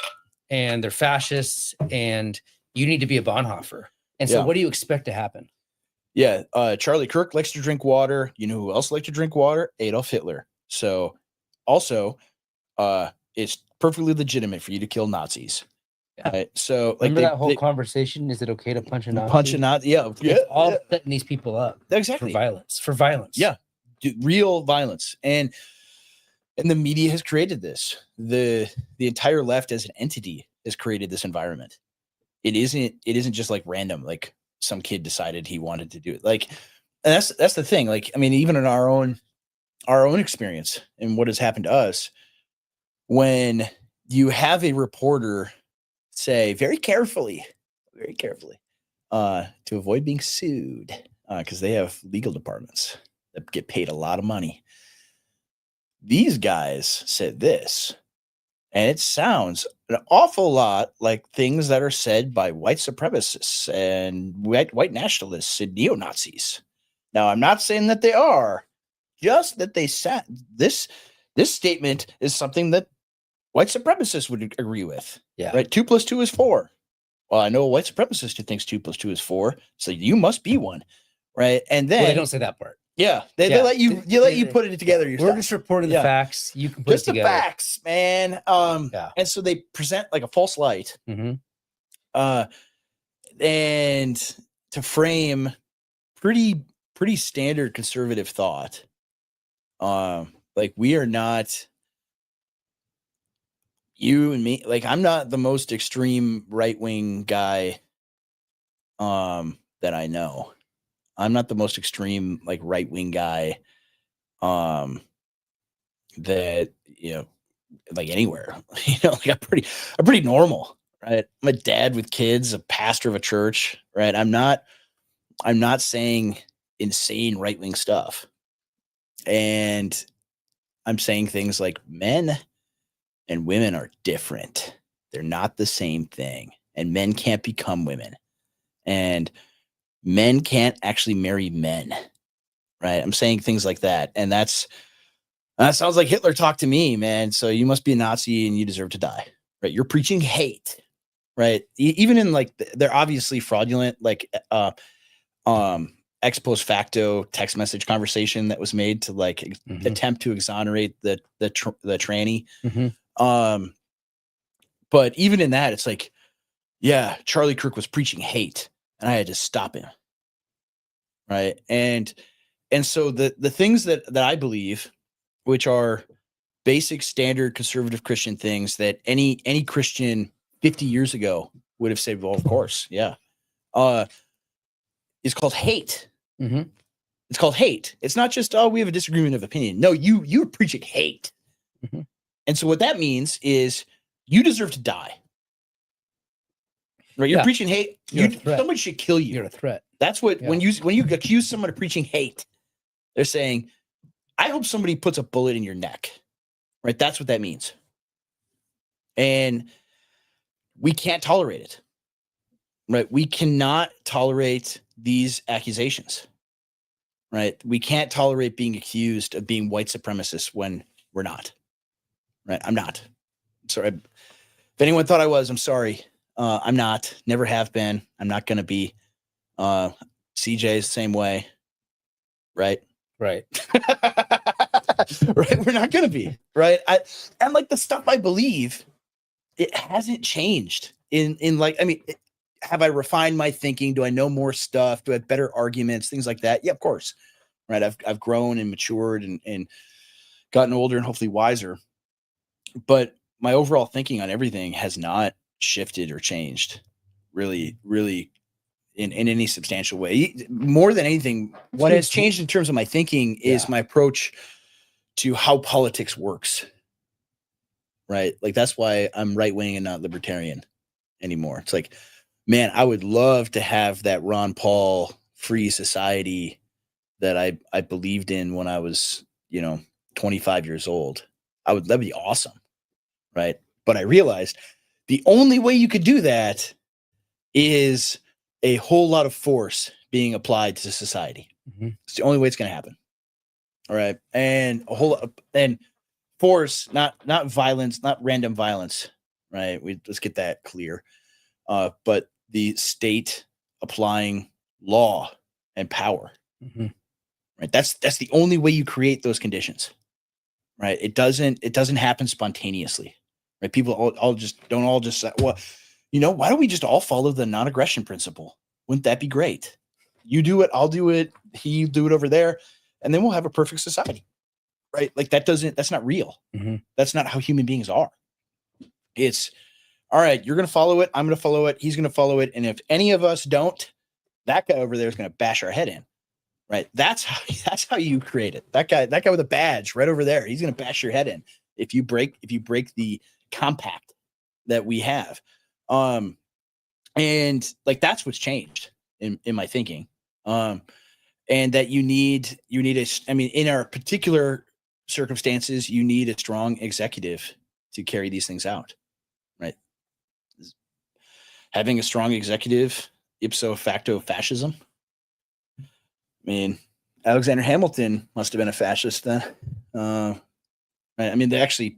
and they're fascists, and you need to be a Bonhoeffer. And so Yeah. what do you expect to happen? yeah. Charlie Kirk likes to drink water. You know who else liked to drink water? Adolf Hitler. So also, it's perfectly legitimate for you to kill Nazis. Yeah. Right? So like Remember that whole conversation? Is it okay to punch a Nazi? punch a Nazi? Yeah, It's all setting these people up exactly. for violence. Yeah, real violence, and the media has created this. The entire left as an entity has created this environment. It isn't just like random, like some kid decided he wanted to do it. Like, and that's the thing. Like, I mean, even in our own experience and what has happened to us, when you have a reporter say very carefully, to avoid being sued, because they have legal departments that get paid a lot of money. These guys said this, and it sounds an awful lot like things that are said by white supremacists and white nationalists and neo-Nazis. Now, I'm not saying that they are, just that they said this statement is something that white supremacists would agree with. Yeah. Right? 2 + 2 is 4. Well, I know a white supremacist who thinks 2 + 2 is 4, so you must be one. Right? And then Well, they don't say that part. yeah, they let you put it together yourself. We're just reporting the facts. You can put Just it together. the facts, man. And so they present like a false light, Mhm. and to frame pretty standard conservative thought. Like, we are not, you and me, like, I'm not the most extreme right-wing guy that I know. I'm not the most extreme like right-wing guy that, you know, like anywhere. You know, like I'm pretty normal, right? I'm a dad with kids, a pastor of a church, right? I'm not saying insane right-wing stuff. And I'm saying things like men and women are different. They're not the same thing. And men can't become women. And men can't actually marry men, right? I'm saying things like that. And that sounds like Hitler talk to me, man. So you must be a Nazi and you deserve to die, right? You're preaching hate, right? Even in like, they're obviously fraudulent, like ex post facto text message conversation that was made to like attempt to exonerate the tranny. But even in that, it's like, yeah, Charlie Kirk was preaching hate and I had to stop him. Right. And so the things that I believe, which are basic standard conservative Christian things that any Christian 50 years ago would have said, well, of course. Yeah. Is called hate. It's called hate. It's not just, oh, we have a disagreement of opinion. No, you're preaching hate. And so what that means is you deserve to die. Right? You're preaching hate. Somebody should kill you. You're a threat. That's what, when you accuse someone of preaching hate, they're saying, I hope somebody puts a bullet in your neck. Right? That's what that means. And we can't tolerate it. Right? We cannot tolerate these accusations. Right? We can't tolerate being accused of being white supremacists when we're not. Right? I'm not. Sorry. If anyone thought I was, I'm sorry. I'm not. Never have been. I'm not going to be. CJ's the same way. Right? Right. Right? We're not going to be. Right? And like the stuff I believe, it hasn't changed. In like, I mean, have I refined my thinking? Do I know more stuff? Do I have better arguments? Things like that? Yeah, of course. right? I've grown and matured and gotten older and hopefully wiser, but my overall thinking on everything has not shifted or changed really in any substantial way. More than anything, what has changed in terms of my thinking is my approach to how politics works, right? Like that's why I'm right wing and not libertarian anymore. It's like, man, I would love to have that Ron Paul free society that I believed in when I was, 25 years old. That'd be awesome. Right. But I realized the only way you could do that is a whole lot of force being applied to society. Mm-hmm. It's the only way it's going to happen. All right. And and force, not violence, not random violence. Right. Let's get that clear. But the state applying law and power. Mm-hmm. Right. That's the only way you create those conditions. Right. It doesn't happen spontaneously. Right. People don't all just say, well, why don't we just all follow the non-aggression principle? Wouldn't that be great? You do it, I'll do it, he do it over there, and then we'll have a perfect society. Right. Like that's not real. Mm-hmm. That's not how human beings are. It's all right, you're going to follow it. I'm going to follow it. He's going to follow it. And if any of us don't, that guy over there is going to bash our head in. Right. That's how you create it. That guy with a badge right over there, he's going to bash your head in if you break the compact that we have. And like, that's what's changed in my thinking. And that you need in our particular circumstances, you need a strong executive to carry these things out. Right. Having a strong executive, ipso facto fascism. I mean, Alexander Hamilton must have been a fascist then. Right? I mean, they actually,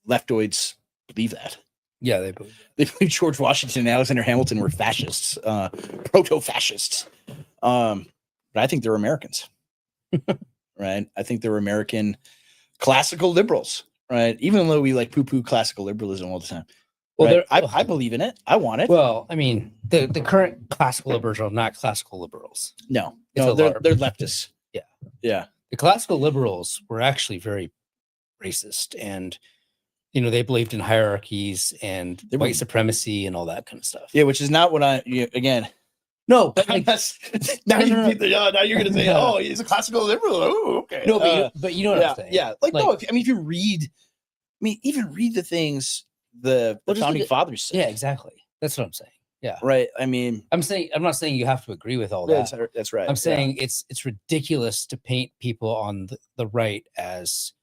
leftoids believe that. Yeah, they believe George Washington and Alexander Hamilton were fascists, proto-fascists. But I think they're Americans, right? I think they're American classical liberals, right? Even though we like poo-poo classical liberalism all the time. Well, right? I believe in it. I want it. Well, I mean, the current classical liberals are not classical liberals. No, they're leftists. Yeah. The classical liberals were actually very racist, and they believed in hierarchies and white supremacy and all that kind of stuff. Yeah, which is not what again. No, but like, now you're going to say, oh, he's a classical liberal. Oh, okay. No, but you know what I'm saying. Yeah, like no. If you read, even read the things the founding fathers said. Yeah, exactly. That's what I'm saying. Yeah. Right. I mean, I'm not saying you have to agree with all that. That's right. I'm saying it's ridiculous to paint people on the right as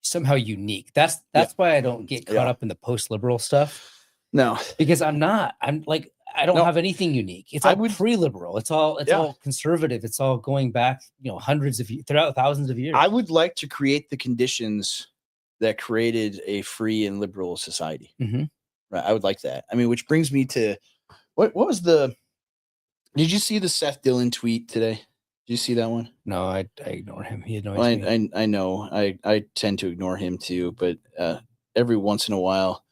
somehow unique. That's why I don't get caught up in the post-liberal stuff. No, because I'm not. I'm like, I don't have anything unique. It's all pre-liberal. It's all conservative. It's all going back, hundreds of years, throughout thousands of years. I would like to create the conditions that created a free and liberal society. Mm-hmm. Right. I would like that. I mean, which brings me to what was did you see the Seth Dillon tweet today? Did you see that one? No, I ignore him. He annoys me. I know. I tend to ignore him too, but every once in a while,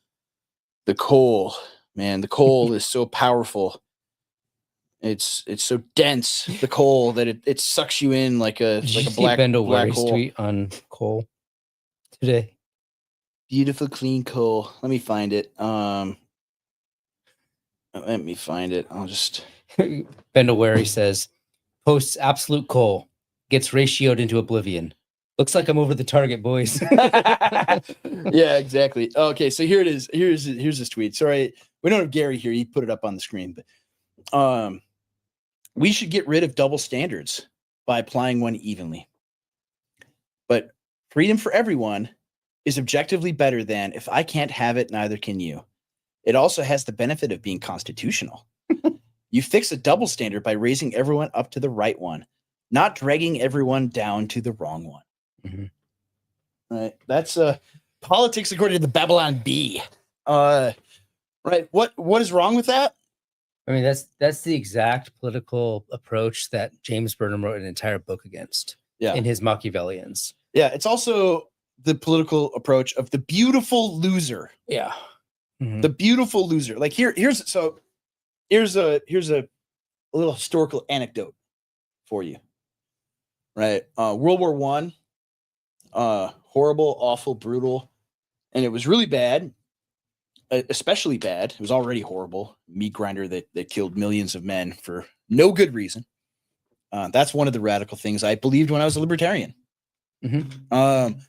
the coal is so powerful. It's so dense, the coal, that it sucks you in like a black hole. Tweet on coal today. Beautiful clean coal. Let me find it. I'll just Bendawari says, posts absolute coal, gets ratioed into oblivion. Looks like I'm over the target, boys. Yeah, exactly. Okay, so here it is. Here's this tweet. Sorry, we don't have Gary here. He put it up on the screen, but we should get rid of double standards by applying one evenly. But freedom for everyone is objectively better than if I can't have it, neither can you. It also has the benefit of being constitutional. You fix a double standard by raising everyone up to the right one, not dragging everyone down to the wrong one. Mm-hmm. Right. That's politics according to the Babylon Bee. Right. What is wrong with that? I mean, that's the exact political approach that James Burnham wrote an entire book against. Yeah. In his Machiavellians. Yeah. It's also the political approach of the beautiful loser. Yeah. Mm-hmm. The beautiful loser. Like here's a little historical anecdote for you. right? World War One, horrible, awful, brutal, and it was really bad, especially bad. It was already horrible. Meat grinder that killed millions of men for no good reason. That's one of the radical things I believed when I was a libertarian. Mhm.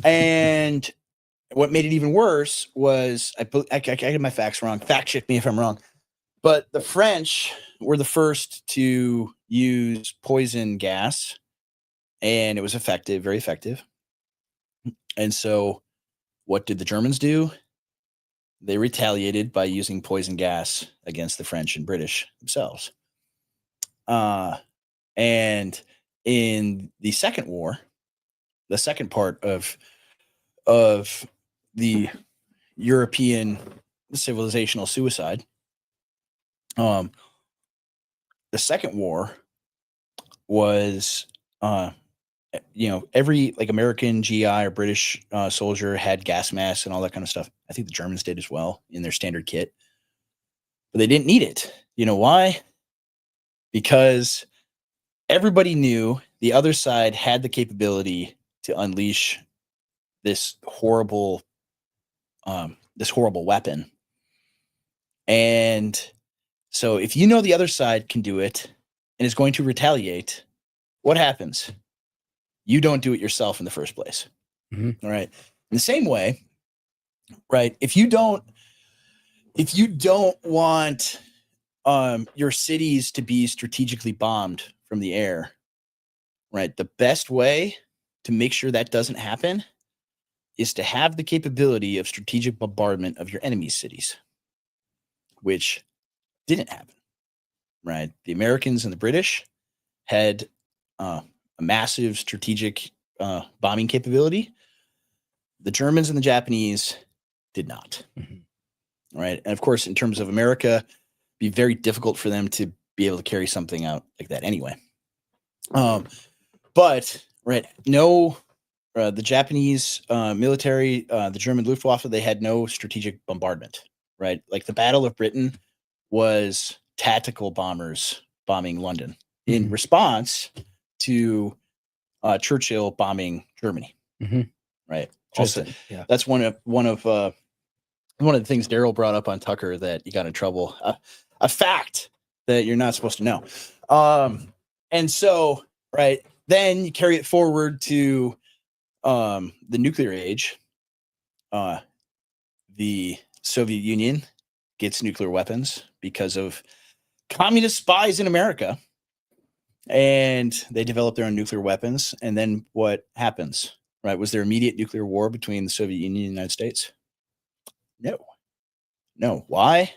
And what made it even worse was I get my facts wrong. Fact check me if I'm wrong. But the French were the first to use poison gas, and it was effective, very effective. And so what did the Germans do? They retaliated by using poison gas against the French and British themselves. And in the Second War, the second part of the European civilizational suicide, the Second War was, every like American GI or British soldier had gas masks and all that kind of stuff. I think the Germans did as well in their standard kit, but they didn't need it. You know why? Because everybody knew the other side had the capability to unleash this horrible weapon. And so if you know the other side can do it and is going to retaliate, what happens? You don't do it yourself in the first place. Mhm. All right. In the same way, right? If you don't want your cities to be strategically bombed from the air, right? The best way to make sure that doesn't happen is to have the capability of strategic bombardment of your enemy's cities, which didn't happen, right? The Americans and the British had a massive strategic bombing capability. The Germans and the Japanese did not, right? And of course, in terms of America, it'd be very difficult for them to be able to carry something out like that anyway. But right, no, the Japanese military, the German Luftwaffe, they had no strategic bombardment, right? Like the Battle of Britain was tactical bombers bombing London in response to Churchill bombing Germany, right? Also, Yeah. that's one of the things Daryl brought up on Tucker that you got in trouble. A fact that you're not supposed to know. And so, right, then you carry it forward to the nuclear age. The Soviet Union gets nuclear weapons because of communist spies in America, and they develop their own nuclear weapons. And then what happens? Right? Was there immediate nuclear war between the Soviet Union and the United States? No. Why?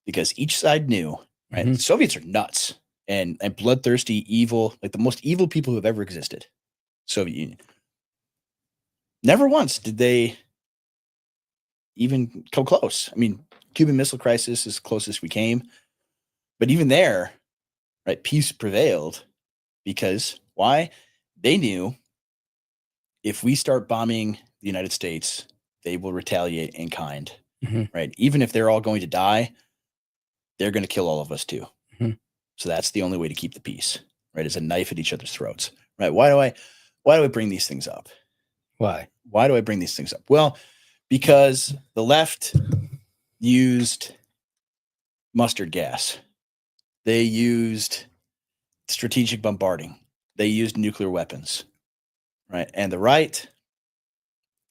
Because each side knew, right? The Soviets are nuts and bloodthirsty, evil, like the most evil people who have ever existed. Soviet Union. Never once did they even come close. I mean, Cuban Missile Crisis is the closest we came, but even there, right, peace prevailed because why? They knew if we start bombing the United States, they will retaliate in kind, right? Even if they're all going to die, they're going to kill all of us too. So that's the only way to keep the peace, right? Is a knife at each other's throats, right? Why do I bring these things up? Why do I bring these things up? Well, because the left used mustard gas. They used strategic bombarding. They used nuclear weapons, right? And the right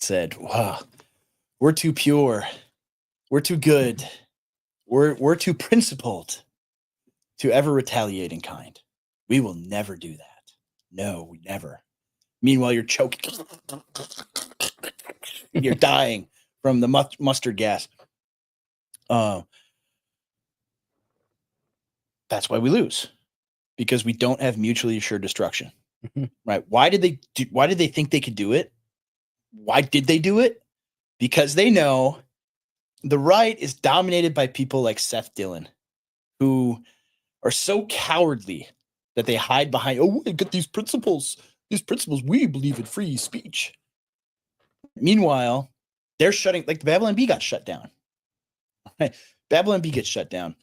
said, wow, we're too pure. We're too good. We're too principled to ever retaliate in kind. We will never do that. No, we never. Meanwhile, you're choking. You're dying from the mustard gas. That's why we lose, because we don't have mutually assured destruction. Right? Why did they think they could do it? Why did they do it? Because they know the right is dominated by people like Seth Dillon, who are so cowardly that they hide behind, oh, we got these principles. These principles, we believe in free speech. Meanwhile, they're shutting, like the Babylon Bee got shut down. Right? Babylon Bee gets shut down.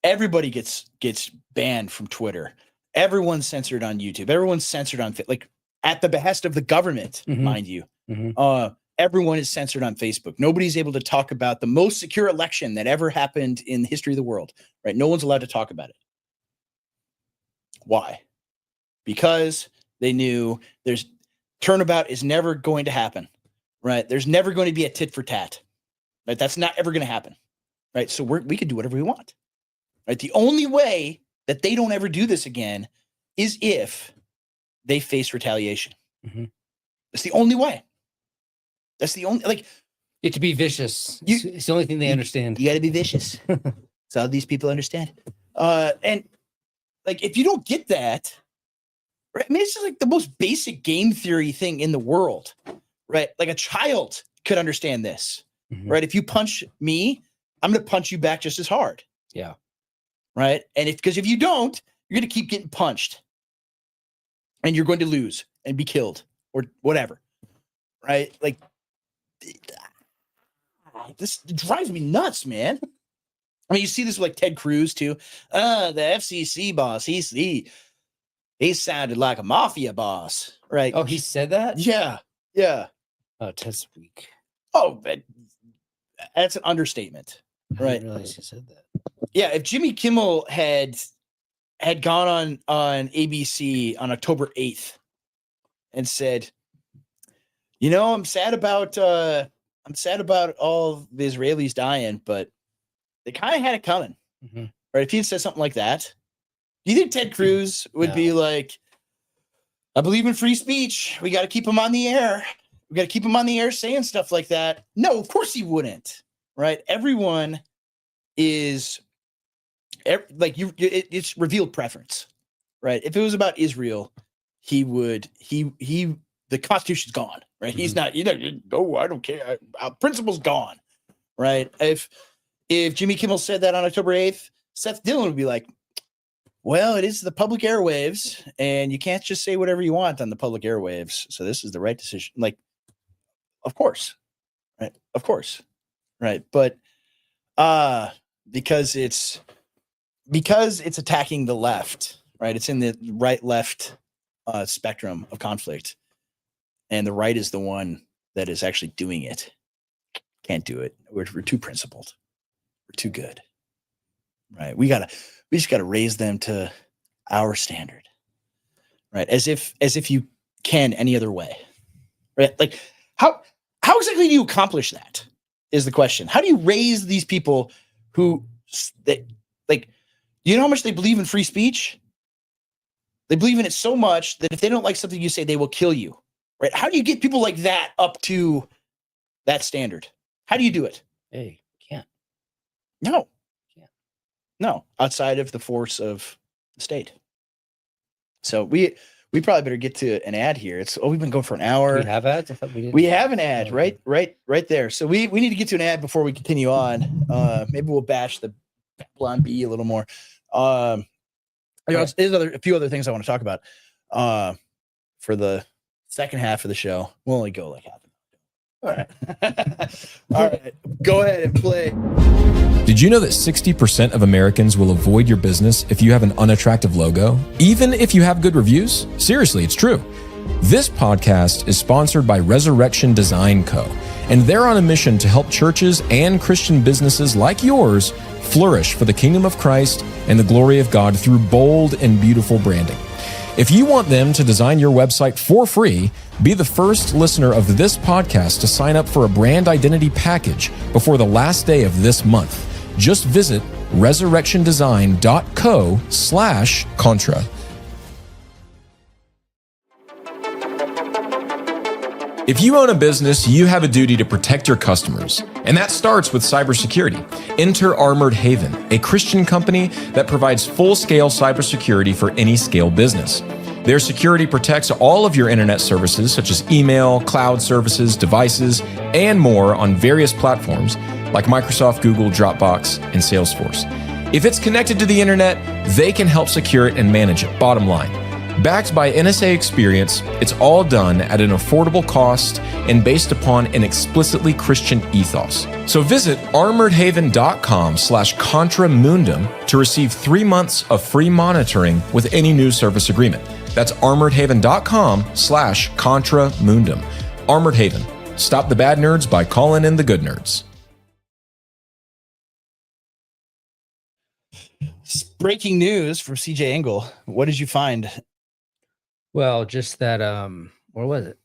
Everybody gets banned from Twitter. everyone's censored on YouTube. Everyone's censored on like at the behest of the government, mind you. Everyone is censored on Facebook. Nobody's able to talk about the most secure election that ever happened in the history of the world, right? No one's allowed to talk about it. Why? Because they knew there's turnabout is never going to happen, right? There's never going to be a tit for tat, right? That's not ever going to happen, right? So we can do whatever we want, right? The only way that they don't ever do this again is if they face retaliation. That's the only way. That's the only, like, You have to be vicious. It's the only thing they understand. you got to be vicious. That's how these people understand. And like, if you don't get that, right? I mean, it's just like the most basic game theory thing in the world, right? Like a child could understand this, right? If you punch me, I'm going to punch you back just as hard. Yeah. Right. And because if you don't, you're going to keep getting punched and you're going to lose and be killed or whatever. Right. Like, this drives me nuts, man. I mean, you see this with like Ted Cruz too. The FCC boss, he sounded like a mafia boss, right? Oh, he said that? Yeah, yeah. Oh, Ted's weak. Oh, that's an understatement, I right? didn't realize he said that. Yeah, if Jimmy Kimmel had gone on ABC on October 8th and said, you know, I'm sad about all the Israelis dying, but they kind of had it coming, right? If he had said something like that, do you think Ted Cruz would be like, I believe in free speech. We got to keep him on the air. We got to keep him on the air saying stuff like that. No, of course he wouldn't, right? Everyone is like it's revealed preference, right? If it was about Israel, the Constitution's gone, right? He's not, no, I don't care. Our principle's gone, right? If Jimmy Kimmel said that on October 8th, Seth Dillon would be like, well, it is the public airwaves, and you can't just say whatever you want on the public airwaves. So this is the right decision. Like, of course, right? Of course, right? But because it's attacking the left, right? It's in the right-left spectrum of conflict, and the right is the one that is actually doing it. Can't do it. We're too principled. We're too good, right? We just gotta raise them to our standard, right? As if you can any other way, right? Like how exactly do you accomplish that? Is the question. How do you raise these people who like, you know how much they believe in free speech? They believe in it so much that if they don't like something you say, they will kill you, right? How do you get people like that up to that standard? How do you do it? Hey, can't. No. No, outside of the force of the state. So we probably better get to an ad here. We've been going for an hour. We have ads? I thought we did. We have an ad right there. So we need to get to an ad before we continue on. Maybe we'll bash the blonde bee a little more. There's a few other things I want to talk about for the second half of the show. We'll only go like half an hour. All right. All right. Go ahead and play. Did you know that 60% of Americans will avoid your business if you have an unattractive logo, even if you have good reviews? Seriously, it's true. This podcast is sponsored by Resurrection Design Co., and they're on a mission to help churches and Christian businesses like yours flourish for the kingdom of Christ and the glory of God through bold and beautiful branding. If you want them to design your website for free, be the first listener of this podcast to sign up for a brand identity package before the last day of this month. Just visit resurrectiondesign.co/contra. If you own a business, you have a duty to protect your customers, and that starts with cybersecurity. Enter Armored Haven, a Christian company that provides full-scale cybersecurity for any scale business. Their security protects all of your internet services, such as email, cloud services, devices, and more on various platforms like Microsoft, Google, Dropbox, and Salesforce. If it's connected to the internet, they can help secure it and manage it, bottom line. Backed by NSA experience, it's all done at an affordable cost and based upon an explicitly Christian ethos. So visit armoredhaven.com/contramundum to receive 3 months of free monitoring with any new service agreement. That's armoredhaven.com/contramundum. Armored Haven. Stop the bad nerds by calling in the good nerds. Breaking news from CJ Engel. What did you find? Well, just that, where was it?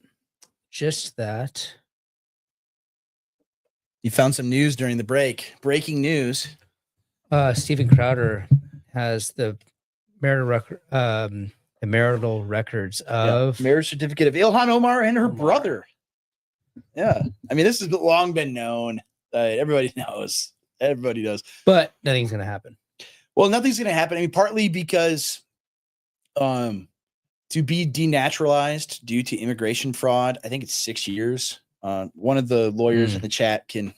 Just that. You found some news during the break. Breaking news. Steven Crowder has the marital records of marriage certificate of Ilhan Omar and her brother. Yeah. I mean, this has long been known. Everybody knows. Everybody knows. But nothing's going to happen. Well, nothing's going to happen. I mean, partly because to be denaturalized due to immigration fraud, I think it's 6 years. One of the lawyers in the chat can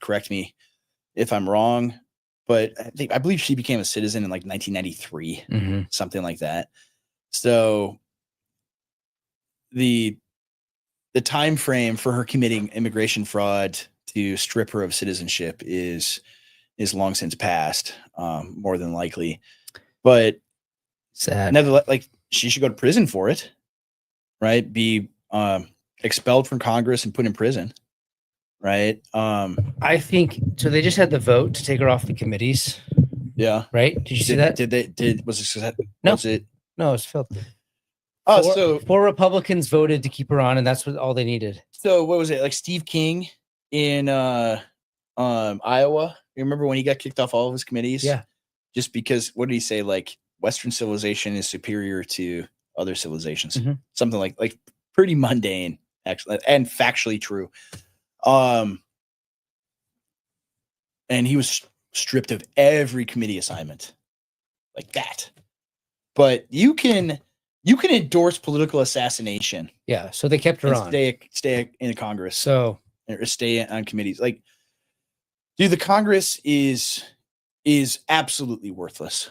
correct me if I'm wrong, but I believe she became a citizen in like 1993, something like that. So the time frame for her committing immigration fraud to strip her of citizenship is long since passed, more than likely. But sad. Nevertheless, like, she should go to prison for it, right? Be expelled from Congress and put in prison, right? I think so. They just had the vote to take her off the committees, Yeah. right? Did you see that? Was it? No. Was it? No, it's filled. Oh, Four Republicans voted to keep her on, and that's all they needed. so what was it? Like Steve King in Iowa. You remember when he got kicked off all of his committees? Yeah. Just because, what did he say? Like, Western civilization is superior to other civilizations. Something like pretty mundane, actually, and factually true. And he was stripped of every committee assignment like that. But you can endorse political assassination. Yeah. So they kept her and on. Stay in Congress. So Or stay on committees. Like, dude, the Congress is absolutely worthless.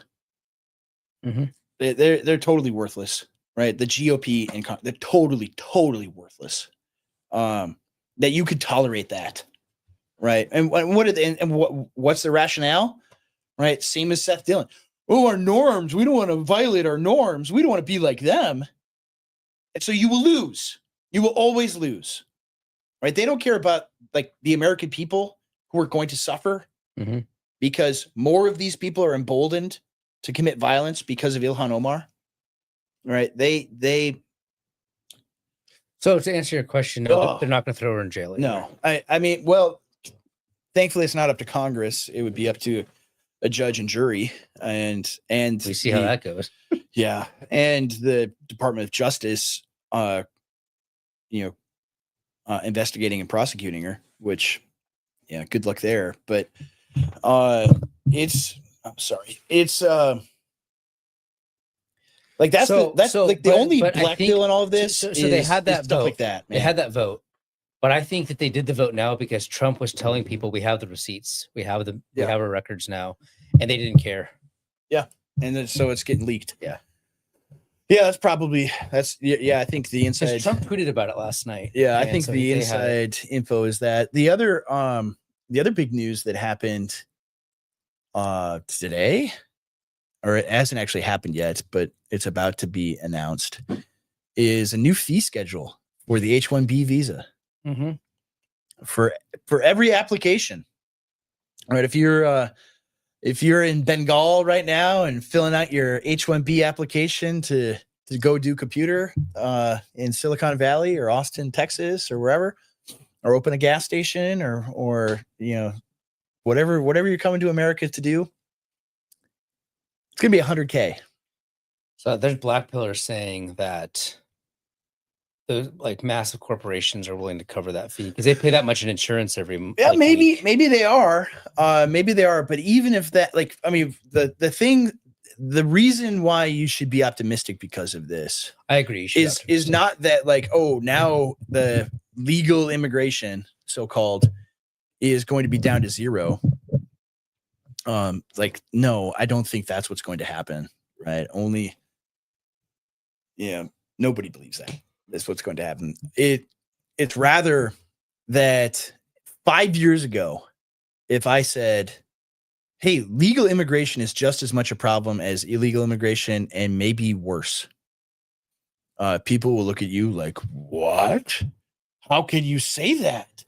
They're totally worthless, right? The GOP and they're totally worthless. That you could tolerate that, right? And what's the rationale, right? Same as Seth Dillon. Oh, our norms. We don't want to violate our norms. We don't want to be like them. And so you will lose. You will always lose, right? They don't care about like the American people who are going to suffer because more of these people are emboldened to commit violence because of Ilhan Omar, right? So to answer your question, no, they're not going to throw her in jail. No, I mean, well, thankfully it's not up to Congress. It would be up to a judge and jury, and we see how that goes. Yeah, and the Department of Justice, investigating and prosecuting her. Which, yeah, good luck there. But I'm sorry. It's like that's the only black deal in all of this. So they had that vote like that. Man. They had that vote, but I think that they did the vote now because Trump was telling people we have the receipts, we have our records now, and they didn't care. Yeah, and then, so it's getting leaked. Yeah, that's probably I think the inside. Trump tweeted about it last night. Yeah, I think the inside info is that the other big news that happened today, or it hasn't actually happened yet, but it's about to be announced, is a new fee schedule for the H-1B visa for every application. All right, if you're in Bengal right now and filling out your H-1B application to go do computer in Silicon Valley or Austin, Texas, or wherever, or open a gas station or whatever you're coming to America to do, it's gonna be $100K. So there's black pillars saying that the massive corporations are willing to cover that fee because they pay that much in insurance every month. Yeah, maybe they are. But even if that, the reason why you should be optimistic because of this, I agree, is not that now the legal immigration, so-called, is going to be down to zero. No, I don't think that's what's going to happen. Right? Only Yeah, nobody believes that. That's what's going to happen. It's rather that 5 years ago, if I said, hey, legal immigration is just as much a problem as illegal immigration and maybe worse, people will look at you like, what? How can you say that?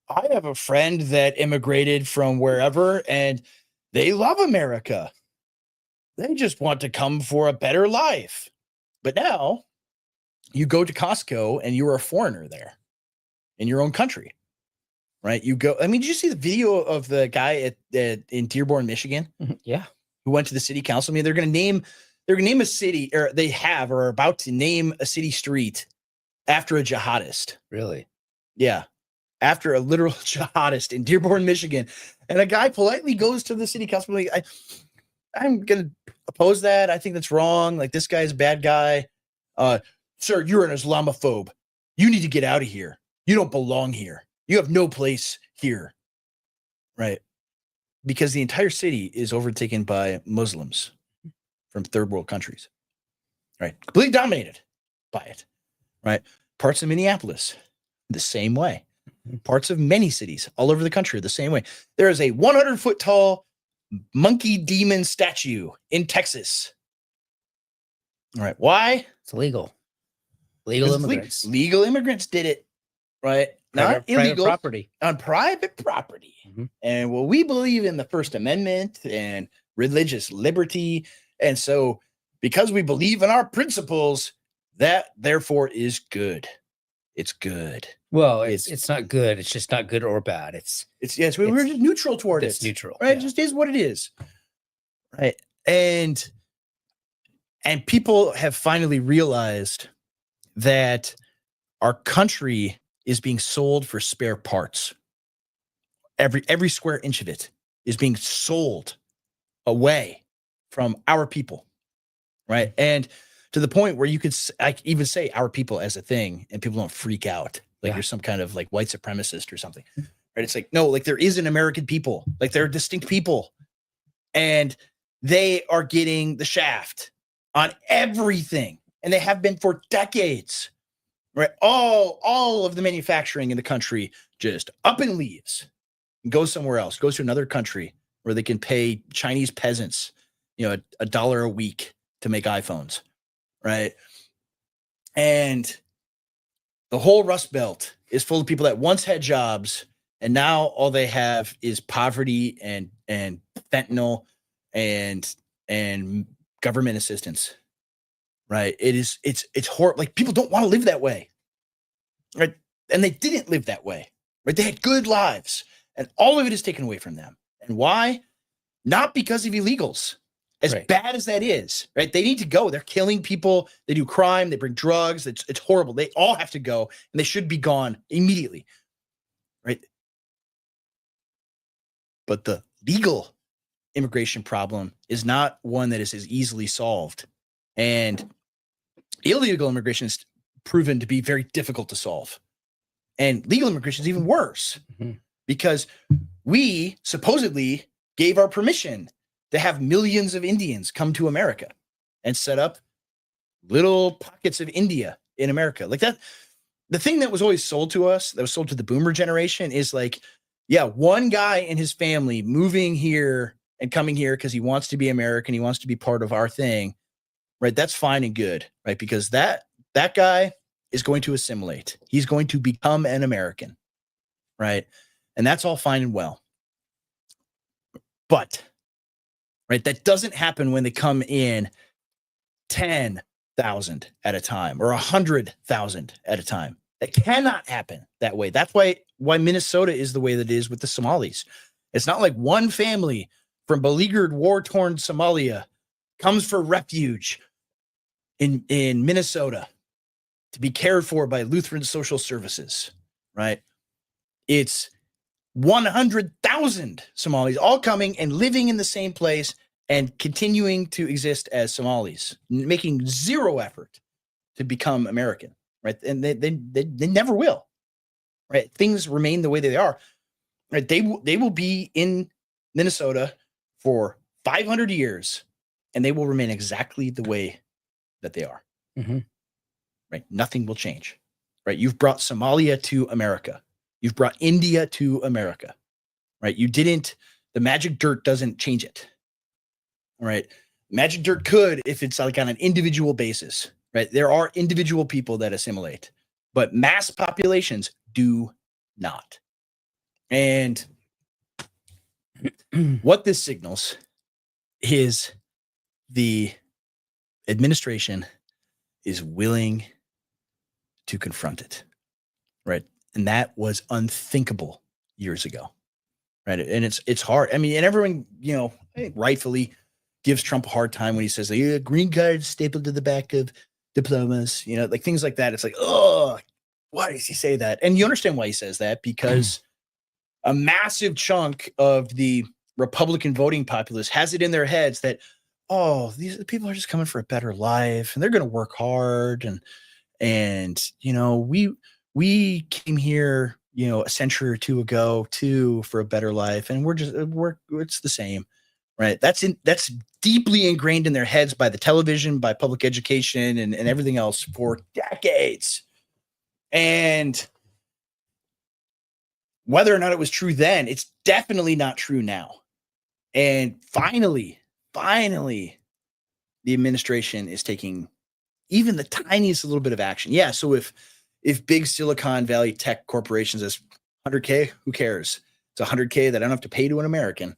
I have a friend that immigrated from wherever and they love America. They just want to come for a better life. But now you go to Costco and you're a foreigner there in your own country, right? You go, I mean, did you see the video of the guy in Dearborn, Michigan? Yeah. Who went to the city council meeting? They're going to name a city, or they have, or are about to name a city street after a jihadist. Really? Yeah. After a literal jihadist in Dearborn, Michigan. And a guy politely goes to the city council meeting. I'm going to oppose that. I think that's wrong. Like, this guy's a bad guy. Sir, you're an Islamophobe. You need to get out of here. You don't belong here. You have no place here. Right. Because the entire city is overtaken by Muslims from third world countries. Right. Completely dominated by it. Right. Parts of Minneapolis, the same way. Parts of many cities all over the country are the same way. There is a 100-foot tall monkey demon statue in Texas. All right. Why? It's illegal. Legal immigrants. Legal immigrants did it. Right. Not Private illegal. property. On private property. Mhm. And well, we believe in the First Amendment and religious liberty. And so because we believe in our principles, that therefore is good. It's good. Well, it's not good. It's just not good or bad. We're just neutral toward it. It's neutral. Right. Yeah. It just is what it is. Right. And people have finally realized that our country is being sold for spare parts. Every square inch of it is being sold away from our people. Right. And to the point where you could even say our people as a thing and people don't freak out like you're some kind of like white supremacist or something. Right. It's like, no, like there is an American people, like they're distinct people and they are getting the shaft on everything. And they have been for decades. Right. All of the manufacturing in the country just up and leaves and goes somewhere else, goes to another country where they can pay Chinese peasants, $1 a week to make iPhones. Right. And the whole Rust Belt is full of people that once had jobs and now all they have is poverty and fentanyl and government assistance. Right. It's horrible. Like, people don't want to live that way. Right. And they didn't live that way. Right. They had good lives and all of it is taken away from them. And why? Not because of illegals. As bad as that is, right? They need to go. They're killing people. They do crime. They bring drugs. It's horrible. They all have to go and they should be gone immediately. Right. But the legal immigration problem is not one that is as easily solved. And illegal immigration is proven to be very difficult to solve. And legal immigration is even worse because we supposedly gave our permission to have millions of Indians come to America and set up little pockets of India in America. Like that, the thing that was always sold to us, that was sold to the boomer generation is like, yeah, one guy and his family moving here and coming here because he wants to be American. He wants to be part of our thing. Right. That's fine and good. Right. Because that guy is going to assimilate. He's going to become an American. Right. And that's all fine and well. But right, that doesn't happen when they come in 10,000 at a time or 100,000 at a time. That cannot happen that way. That's why Minnesota is the way that it is with the Somalis. It's not like one family from beleaguered, war-torn Somalia comes for refuge in Minnesota to be cared for by Lutheran social services, right? It's 100,000 Somalis all coming and living in the same place and continuing to exist as Somalis, making zero effort to become American, right? And they never will, right? Things remain the way they are, right? They will be in Minnesota for 500 years and they will remain exactly the way that they are. Mhm. Right? Nothing will change. Right? You've brought Somalia to America. You've brought India to America. Right? The magic dirt doesn't change it. All right. Magic dirt could if it's like on an individual basis, right? There are individual people that assimilate, but mass populations do not. And what this signals is the administration is willing to confront it, right? And that was unthinkable years ago, right? And it's hard. I mean, and everyone, I think rightfully gives Trump a hard time when he says, like, green card stapled to the back of diplomas, like things like that. It's like, oh, why does he say that? And you understand why he says that, because a massive chunk of the Republican voting populace has it in their heads that, oh, these people are just coming for a better life and they're going to work hard. And we came here, a century or two ago too, for a better life. And it's the same. Right. That's deeply ingrained in their heads by the television, by public education and everything else for decades. And whether or not it was true then, it's definitely not true now. And finally, the administration is taking even the tiniest little bit of action. Yeah. So if big Silicon Valley tech corporations has 100K, who cares? It's 100K that I don't have to pay to an American.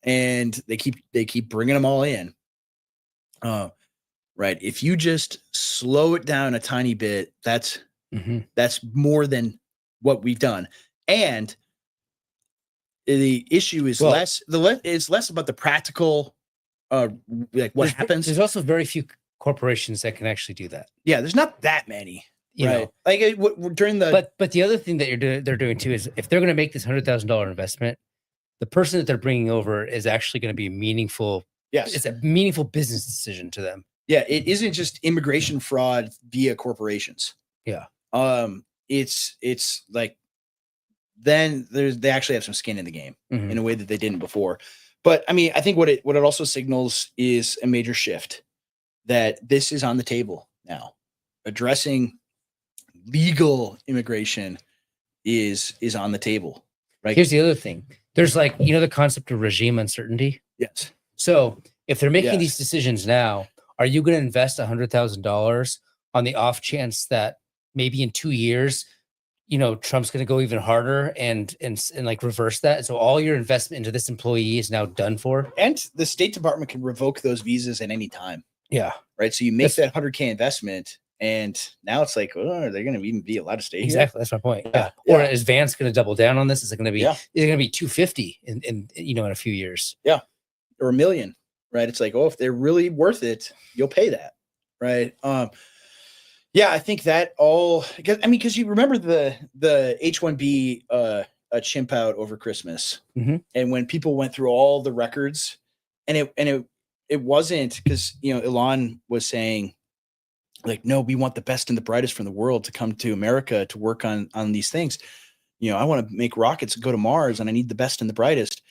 And they keep bringing them all in. Right. If you just slow it down a tiny bit, that's more than what we've done. And the issue is less about the practical, like what happens. There's also very few corporations that can actually do that. Yeah, there's not that many. You know, like during the. But the other thing that they're doing too is if they're going to make this $100,000 investment, the person that they're bringing over is actually going to be meaningful. Yes, it's a meaningful business decision to them. Yeah, it isn't just immigration fraud via corporations. Yeah. It's like then they actually have some skin in the game in a way that they didn't before. But I mean, I think what it also signals is a major shift, that this is on the table now. Addressing legal immigration is on the table. Right. Here's the other thing. There's the concept of regime uncertainty. Yes. So if they're making these decisions now, are you going to invest $100,000 on the off chance that maybe in 2 years, Trump's going to go even harder and like reverse that? So all your investment into this employee is now done for. And the State Department can revoke those visas at any time. Yeah. Right. So you make that 100K investment, and now it's like, oh, are they going to even be allowed to stay here? Exactly. That's my point. Yeah. Or is Vance going to double down on this? Is it going to be? Is it going to be 250 in a few years? Yeah, or $1 million. Right. It's like, oh, if they're really worth it, you'll pay that. Right. Yeah, I think that all because you remember the H-1B chimp out over Christmas, and when people went through all the records, and it wasn't because Ilhan was saying, like, no, we want the best and the brightest from the world to come to America to work on these things. I want to make rockets and go to Mars, and I need the best and the brightest.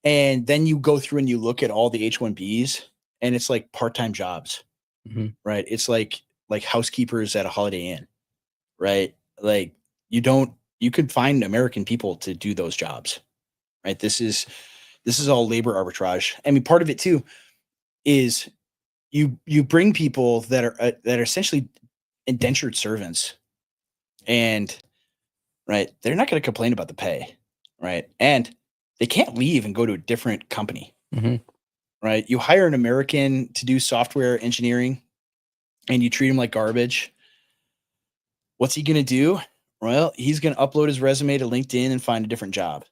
And then you go through and you look at all the H-1Bs, and it's like part-time jobs, right? It's like housekeepers at a Holiday Inn, right? Like you could find American people to do those jobs, right? This is all labor arbitrage. I mean, part of it too is you bring people that are essentially indentured servants, and right, they're not going to complain about the pay, right? And they can't leave and go to a different company, right? You hire an American to do software engineering, and you treat him like garbage. What's he going to do? Well, he's going to upload his resume to LinkedIn and find a different job,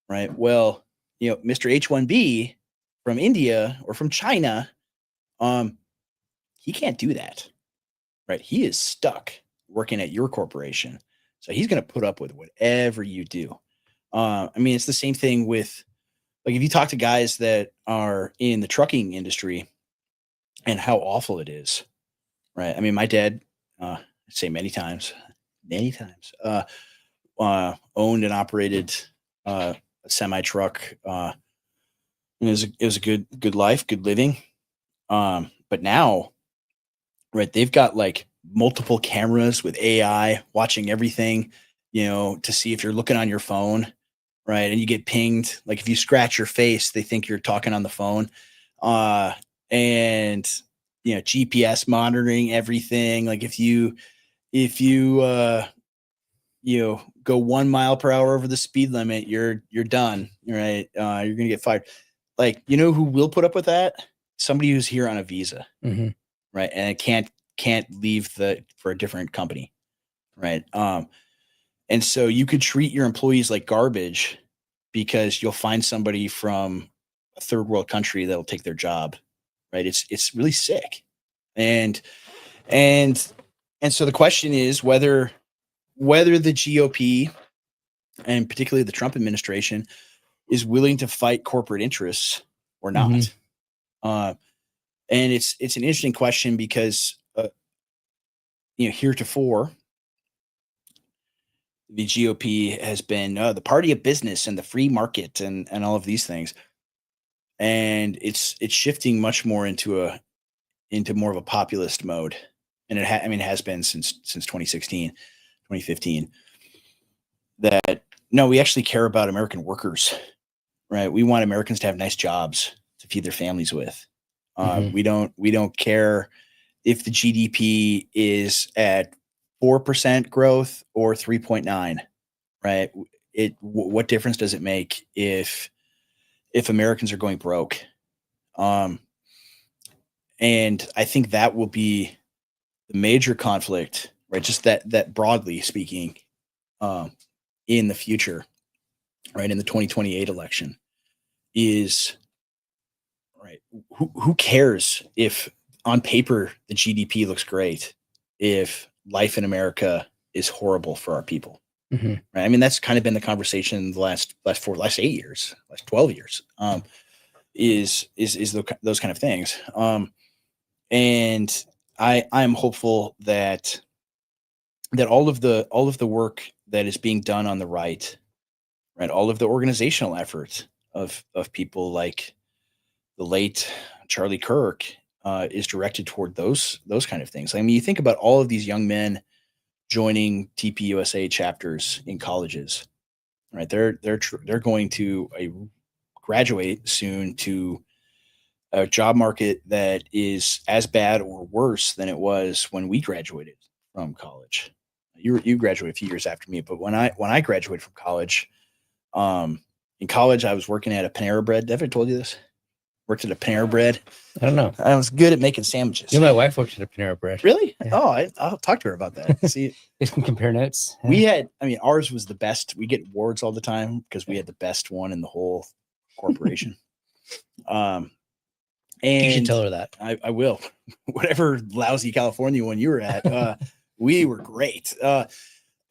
right? Well, Mr. H-1B from India or from China, he can't do that, right? He is stuck working at your corporation. So he's going to put up with whatever you do. I mean, it's the same thing with, like, if you talk to guys that are in the trucking industry and how awful it is, right? I mean, my dad, I say many times, owned and operated a semi truck. It was a good life, good living. But now, right? They've got like multiple cameras with AI watching everything, to see if you're looking on your phone, right? And you get pinged. Like if you scratch your face, they think you're talking on the phone. And GPS monitoring everything. Like if you go 1 mile per hour over the speed limit, you're done, right? You're gonna get fired. Like, who will put up with that? Somebody who's here on a visa, Mhm. right? And can't leave for a different company, right? And so you could treat your employees like garbage because you'll find somebody from a third world country that'll take their job, right? It's really sick. And so the question is whether the GOP and particularly the Trump administration is willing to fight corporate interests or not. Mhm. And it's an interesting question because heretofore the GOP has been the party of business and the free market and all of these things, and it's shifting much more into more of a populist mode, and it has been since 2016, 2015. That no, we actually care about American workers, right? We want Americans to have nice jobs to feed their families with. Mhm. We don't care if the GDP is at 4% growth or 3.9, right? What difference does it make if Americans are going broke? And I think that will be the major conflict, right? Just that broadly speaking, in the future, right? In the 2028 election is right. Who cares if on paper the GDP looks great if life in America is horrible for our people? Mhm. Right. I mean, that's kind of been the conversation the last 8 years, last 12 years, is those kind of things. And I'm hopeful that all of the work that is being done on the right, all of the organizational efforts of people like the late Charlie Kirk is directed toward those kind of things. I mean, you think about all of these young men joining TPUSA chapters in colleges, right? They're going to graduate soon to a job market that is as bad or worse than it was when we graduated from college. You graduated a few years after me, but when I graduated from college, in college I was working at a Panera Bread. Have I told you this? Worked at a Panera Bread. I don't know. I was good at making sandwiches. You know, my wife worked at a Panera Bread. Really? Yeah. Oh, I'll talk to her about that. See, You can compare notes. we had, ours was the best. We get awards all the time because we had the best one in the whole corporation. And You should tell her that. I will. Whatever lousy California one you were at, we were great.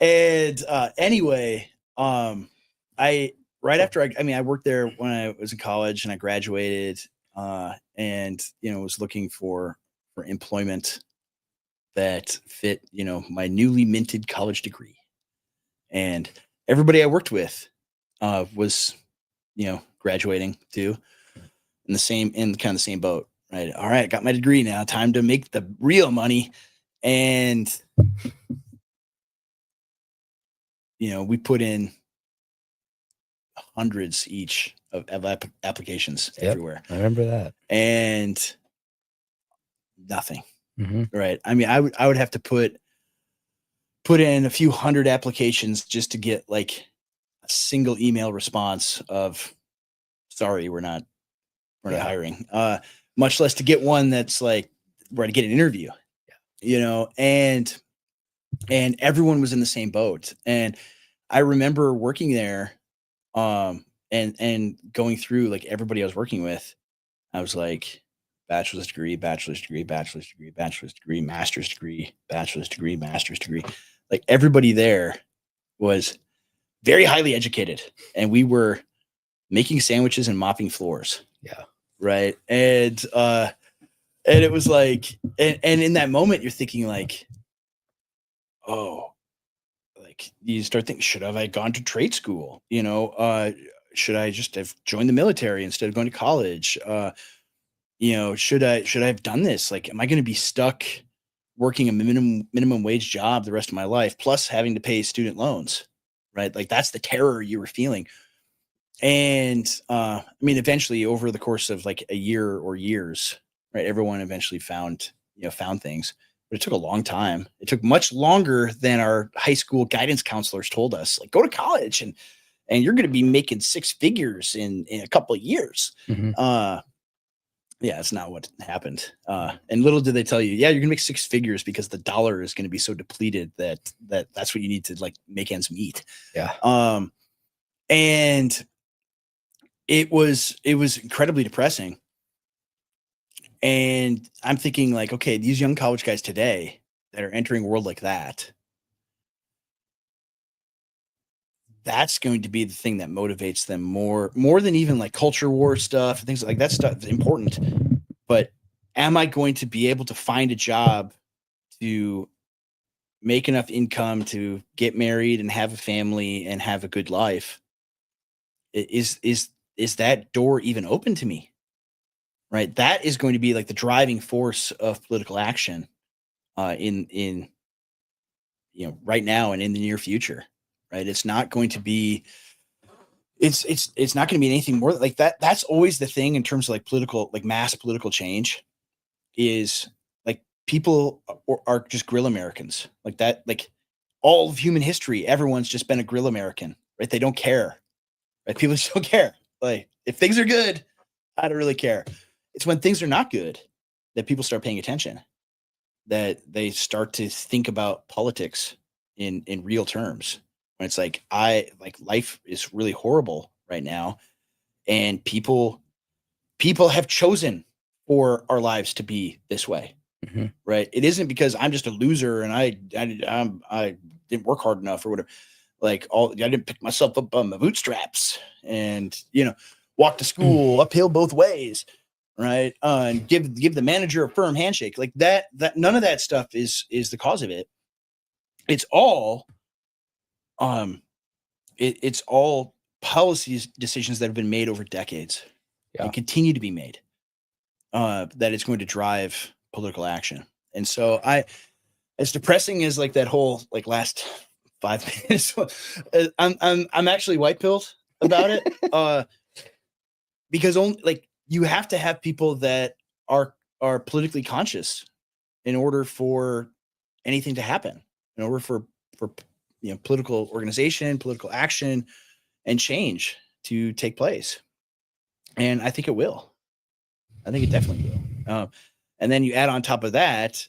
Anyway, right after I worked there when I was in college and I graduated, and was looking for employment that fit my newly minted college degree, and everybody I worked with was graduating too, in kind of the same boat. Right. All right, got my degree now. Time to make the real money, and we put in hundreds each of applications everywhere. I remember that. And nothing. Mm-hmm. Right. I mean, I would have to put in a few hundred applications just to get like a single email response of sorry, we're not hiring. Much less to get one that's like to get an interview. And everyone was in the same boat. And I remember working there and going through like everybody I was working with. I was like, bachelor's degree, master's degree, bachelor's degree, master's degree. Like everybody there was very highly educated, and we were making sandwiches and mopping floors. Yeah. Right. And it was like, and in that moment you're thinking like, oh, like you start thinking, should have I gone to trade school? Should I just have joined the military instead of going to college? Should I have done this? Like, am I going to be stuck working a minimum wage job the rest of my life, plus having to pay student loans, right? Like that's the terror you were feeling. And I mean, eventually over the course of like a year or years, right, everyone eventually found things, but it took a long time. It took much longer than our high school guidance counselors told us, like, go to college and you're going to be making six figures in a couple of years. Yeah, it's not what happened. And little did they tell you, yeah, you're gonna make six figures because the dollar is gonna be so depleted that's what you need to like make ends meet. Yeah. And it was incredibly depressing. And I'm thinking like, okay, these young college guys today that are entering a world like that, that's going to be the thing that motivates them more than even like culture war stuff, things like that stuff is important. But am I going to be able to find a job to make enough income to get married and have a family and have a good life? Is that door even open to me? Right? That is going to be like the driving force of political action in right now and in the near future. Right? It's not going to be it's not going to be anything more like that. That's always the thing in terms of like political, like mass political change, is like people are just guerrilla Americans like that. Like all of human history, everyone's just been a guerrilla American, right? They don't care, right? People just don't care. Like if things are good, I don't really care. It's when things are not good that people start paying attention, that they start to think about politics in real terms. When it's like, life is really horrible right now. And people have chosen for our lives to be this way. Mm-hmm. Right. It isn't because I'm just a loser and I didn't work hard enough or whatever. Like I didn't pick myself up on my bootstraps and, walk to school uphill both ways. Right. And give the manager a firm handshake like that none of that stuff is the cause of it. It's all, it's all policies decisions that have been made over decades and continue to be made, that it's going to drive political action. And so as depressing as like that whole like last 5 minutes, I'm actually white pilled about it, because only like you have to have people that are politically conscious in order for anything to happen, in order for political organization, political action, and change to take place. And I think it will. I think it definitely will. And then you add on top of that,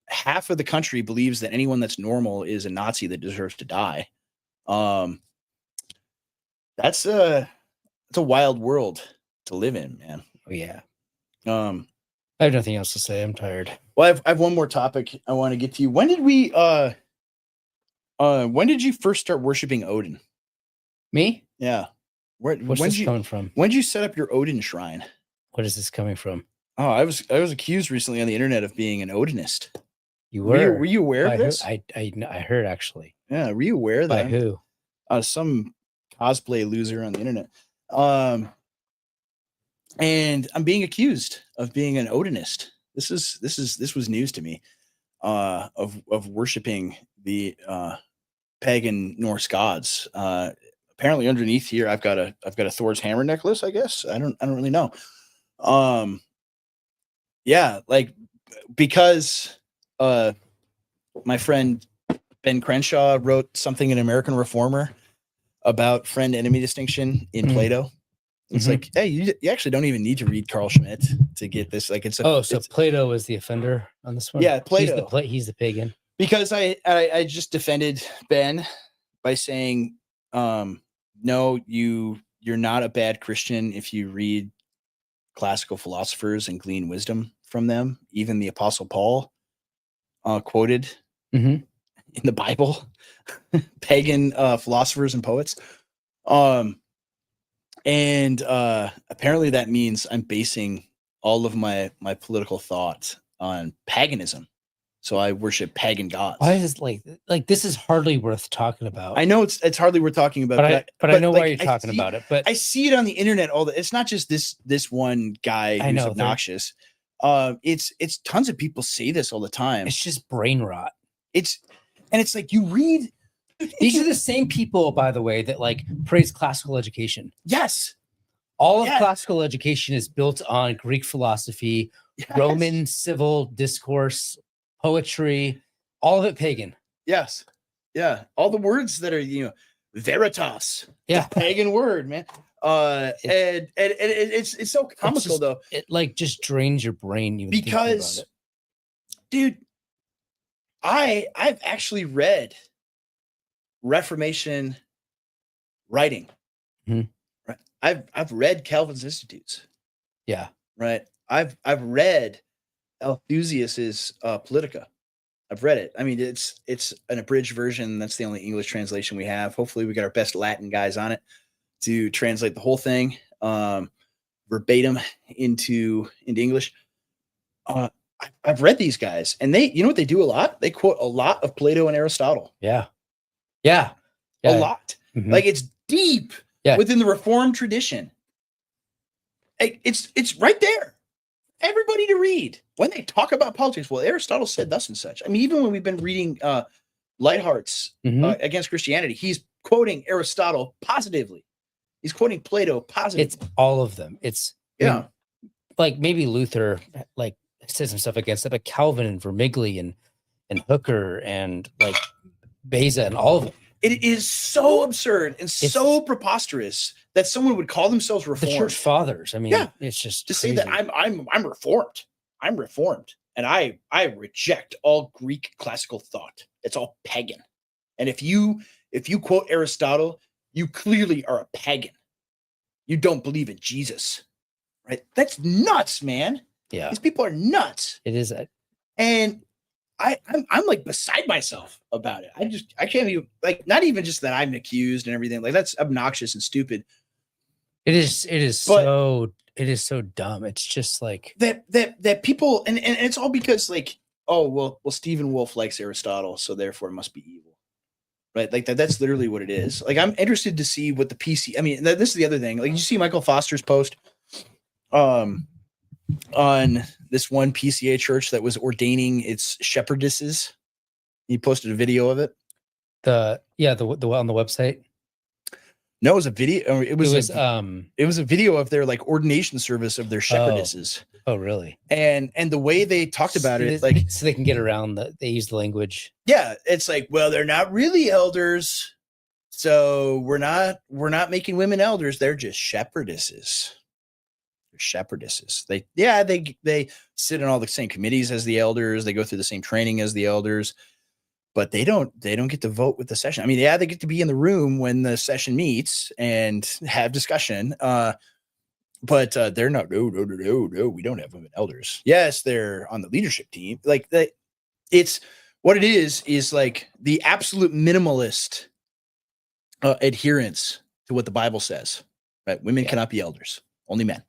half of the country believes that anyone that's normal is a Nazi that deserves to die. That's a wild world to live in, man. Oh yeah. I have nothing else to say. I'm tired. Well, I have one more topic I want to get to you. When did you first start worshiping Odin? Me? Yeah. What's this coming from? When did you set up your Odin shrine? What is this coming from? Oh, I was accused recently on the internet of being an Odinist. You were? Were you aware of this? I heard actually. Yeah. Were you aware of that? By who? Some cosplay loser on the internet. And I'm being accused of being an Odinist. This was news to me. Of worshiping the pagan Norse gods. Apparently underneath here I've got a Thor's hammer necklace, I guess. I don't really know. Yeah, like because my friend Ben Crenshaw wrote something in American Reformer about friend enemy distinction in Plato. It's like, hey, you actually don't even need to read Carl Schmitt to get this. Like, so Plato was the offender on this one. Yeah, Plato. He's the pagan. Because I just defended Ben by saying, no, you're not a bad Christian if you read classical philosophers and glean wisdom from them. Even the Apostle Paul quoted in the Bible pagan philosophers and poets. And apparently that means I'm basing all of my political thought on paganism. So I worship pagan gods. Why is this like this is hardly worth talking about? I know it's hardly worth talking about, but I know why you're talking about it. But I see it on the internet all the. It's not just this one guy who's obnoxious. It's tons of people say this all the time. It's just brain rot. It's like you read. These are the same people, by the way, that like praise classical education. Yes. All of Yes. classical education is built on Greek philosophy, Yes. Roman civil discourse, poetry, all of it pagan. Yes. Yeah. All the words that are, veritas. Yeah. Pagan word, man. And it's so comical just- though, It like just drains your brain even thinking about because, it. dude, I've actually read Reformation writing. Mhm. Right. I've read Calvin's Institutes. Yeah. Right. I've read Althusius's Politica. I've read it. I mean, it's an abridged version. That's the only English translation we have. Hopefully, we got our best Latin guys on it to translate the whole thing verbatim into English. I've read these guys, and they, what they do a lot? They quote a lot of Plato and Aristotle. Yeah. Yeah. A lot. Mhm. Like it's deep Yeah. within the Reformed tradition. It's right there. Everybody to read when they talk about politics. Well, Aristotle said thus and such. I mean, even when we've been reading Lighthearts Mhm. Against Christianity, he's quoting Aristotle positively. He's quoting Plato positively. It's all of them. It's I Yeah. mean, like maybe Luther like says some stuff against it, but Calvin and Vermigli and Hooker and like Beza and all of them. It is so absurd and so preposterous that someone would call themselves The reformed. church fathers. I mean, Yeah. it's just To say that crazy. I'm reformed. I'm reformed, and I reject all Greek classical thought. It's all pagan. And if you quote Aristotle, you clearly are a pagan. You don't believe in Jesus, right? That's nuts, man. Yeah, These people are nuts, it is. and I'm like beside myself about it. I can't even, like, not even just that I'm accused and everything. Like, that's obnoxious and stupid. It is so dumb. It's just like that people, and it's all because, like, oh well Stephen Wolf likes Aristotle, so therefore it must be evil, right? Like that's literally what it is. Like, I'm interested to see what the PC. I mean, this is the other thing. Like, you see Michael Foster's post on this one PCA church that was ordaining its shepherdesses. He posted a video of it. the on the website. No, it was a video. Or it was a video of their like ordination service of their shepherdesses. oh really? And the way they talked about it, like, so they can get around they use the language. yeah, it's like, well, they're not really elders, so we're not making women elders. They're just shepherdesses. They're shepherdesses. They sit in all the same committees as the elders. They go through the same training as the elders, but they don't get to vote with the session. I mean, yeah, they get to be in the room when the session meets and have discussion. But they're not. No. We don't have women elders. Yes, they're on the leadership team. Like, it's what it is like the absolute minimalist adherence to what the Bible says. Right? Women cannot be elders, only men.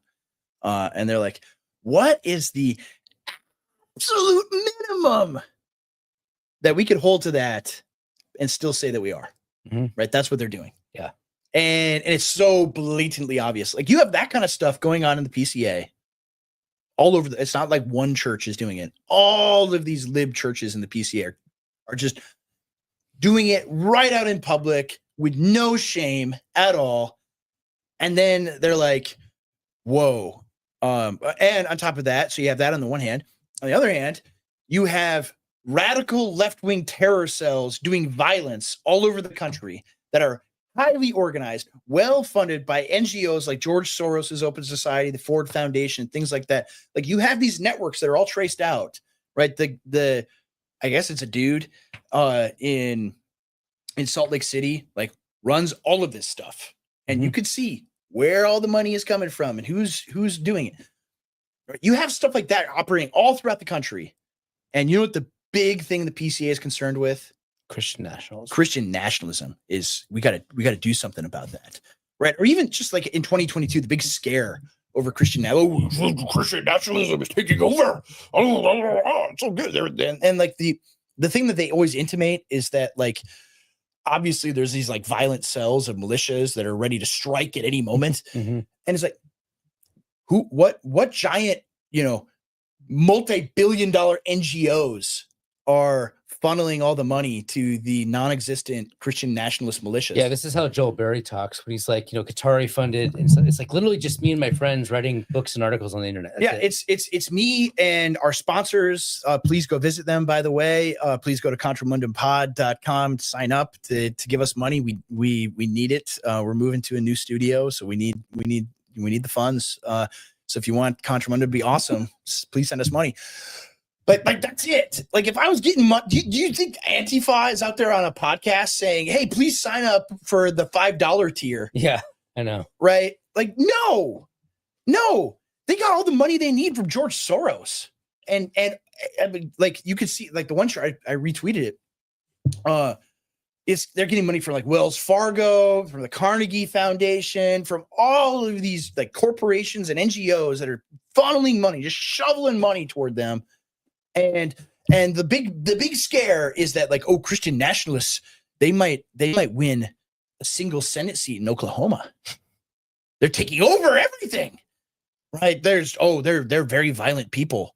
And they're like, what is the absolute minimum that we could hold to that and still say that we are? Mhm. Right? That's what they're doing. Yeah. And it's so blatantly obvious. Like, you have that kind of stuff going on in the PCA all over. It's not like one church is doing it. All of these lib churches in the PCA are just doing it right out in public with no shame at all. And then they're like, whoa. And on top of that, so you have that on the one hand. On the other hand, you have radical left-wing terror cells doing violence all over the country that are highly organized, well-funded by NGOs like George Soros's Open Society, the Ford Foundation, things like that. Like, you have these networks that are all traced out, right? The I guess it's a dude in Salt Lake City, like, runs all of this stuff, and you could see where all the money is coming from and who's doing it. Right? You have stuff like that operating all throughout the country, and you know what the big thing the PCA is concerned with? Christian nationalism. Christian nationalism is we got to do something about that, right? Or even just like in 2022, the big scare over Christian nationalism is taking over. It's so good. And like the thing that they always intimate is that, like, obviously there's these like violent cells of militias that are ready to strike at any moment, Mhm. and it's like, what giant multi-billion-dollar NGOs are funneling all the money to the non-existent Christian nationalist militias. Yeah, this is how Joel Berry talks when he's like, Qatari funded, and so it's like literally just me and my friends writing books and articles on the internet. That's it. It's me and our sponsors. Please go visit them, by the way. Please go to contramundumpod.com to sign up to give us money. We need it. We're moving to a new studio, so we need the funds. So if you want Contramundum to be awesome, please send us money. But like, that's it. Like, if I was getting money, do you think Antifa is out there on a podcast saying, hey, please sign up for the $5 tier? Yeah, I know. Right? Like, no, they got all the money they need from George Soros. And I mean, like, you could see, like, the one chart, I retweeted it. They're getting money from like Wells Fargo, from the Carnegie Foundation, from all of these like corporations and NGOs that are funneling money, just shoveling money toward them. And the big scare is that, like, oh, Christian nationalists, they might win a single Senate seat in Oklahoma. They're taking over everything, right? They're very violent people,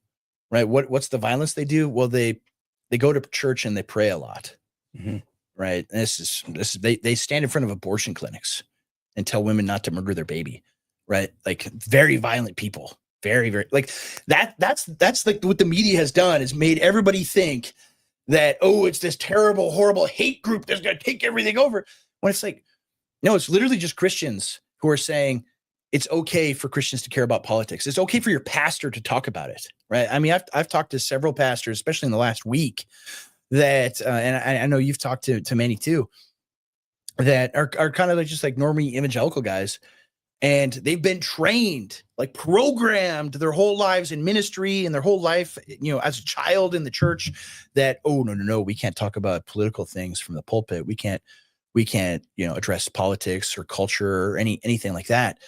right? What's the violence they do? Well, they go to church and they pray a lot, right? And this is they stand in front of abortion clinics and tell women not to murder their baby, right? Like, very violent people. Very, very, like, that's like what the media has done, is made everybody think that, oh, it's this terrible, horrible hate group that's going to take everything over. When it's like, no, it's literally just Christians who are saying it's okay for Christians to care about politics. It's okay for your pastor to talk about it, right? I mean, I've talked to several pastors, especially in the last week, that, and I know you've talked to many too, that are kind of like just like normie evangelical guys. And they've been trained, like programmed their whole lives in ministry and their whole life, as a child in the church, that, oh, no, we can't talk about political things from the pulpit. We can't, address politics or culture or anything like that.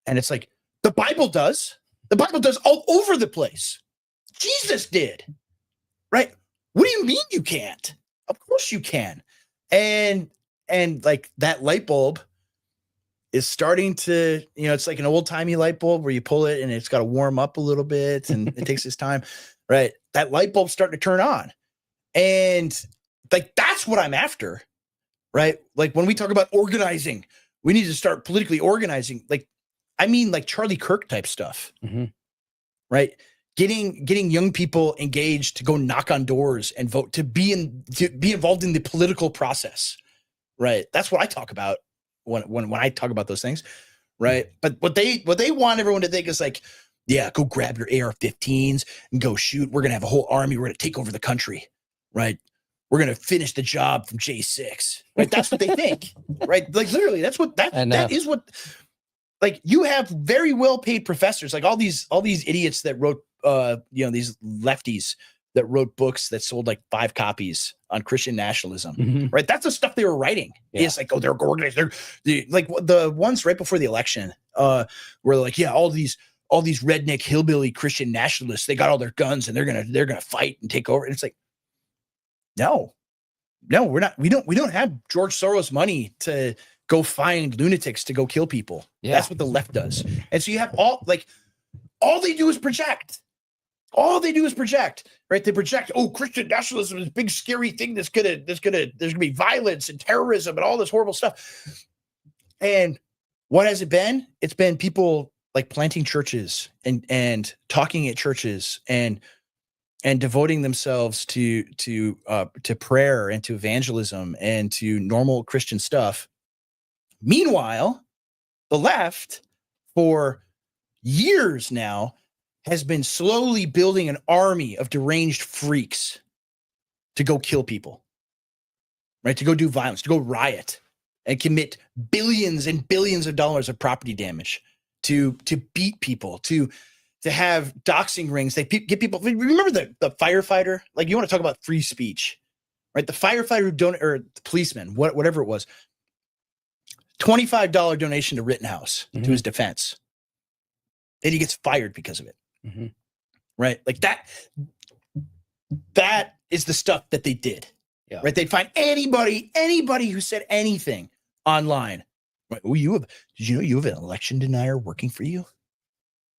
And it's like, the Bible does. The Bible does all over the place. Jesus did, right? What do you mean you can't? Of course you can. And like, that light bulb is starting to, it's like an old timey light bulb where you pull it and it's got to warm up a little bit and it takes its time, right? That light bulb's starting to turn on. And like, that's what I'm after, right? Like, when we talk about organizing, we need to start politically organizing. Like, I mean, like Charlie Kirk type stuff, right? Getting young people engaged to go knock on doors and vote, to be involved in the political process, right? That's what I talk about when I talk about those things, right? But what they want everyone to think is like, yeah, go grab your AR-15s and go shoot. We're gonna have a whole army. We're gonna take over the country, right? We're gonna finish the job from J6, right? That's what they think, right? Like, literally, that is what. Like, you have very well paid professors, like all these idiots that wrote, these lefties that wrote books that sold like 5 copies on Christian nationalism, right? That's the stuff they were writing. Yeah. It's like, oh, they're organized. They're like the ones right before the election, were like, yeah, all these redneck hillbilly Christian nationalists, they got all their guns and they're gonna fight and take over. And it's like, no, we're not. We don't have George Soros money to go find lunatics to go kill people. Yeah. That's what the left does. And so you have all they do is project. All they do is project, right? They project, oh, Christian nationalism is a big scary thing there's gonna be violence and terrorism and all this horrible stuff. And what has it been? It's been people like planting churches and talking at churches and devoting themselves to prayer and to evangelism and to normal Christian stuff. Meanwhile, the left, for years now, has been slowly building an army of deranged freaks to go kill people, right? To go do violence, to go riot and commit billions and billions of dollars of property damage, to beat people, to have doxing rings. They get people. Remember the firefighter? Like, you want to talk about free speech, right? The firefighter or the policeman, whatever it was, $25 donation to Rittenhouse to his defense. And he gets fired because of it. Right? Like, that is the stuff that they did. Yeah. Right? They'd find anybody who said anything online. Right? Oh, did you know you have an election denier working for you?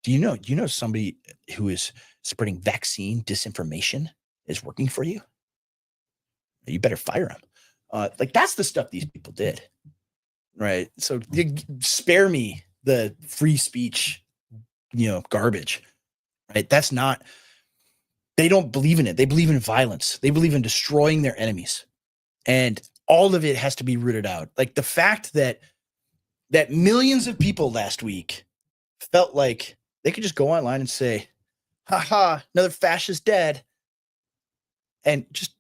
Do you know somebody who is spreading vaccine disinformation is working for you? You better fire him. Like that's the stuff these people did, right? So spare me the free speech, garbage, right? That's not. They don't believe in it. They believe in violence. They believe in destroying their enemies, and all of it has to be rooted out. Like the fact that millions of people last week felt like they could just go online and say, haha, another fascist dead. And just,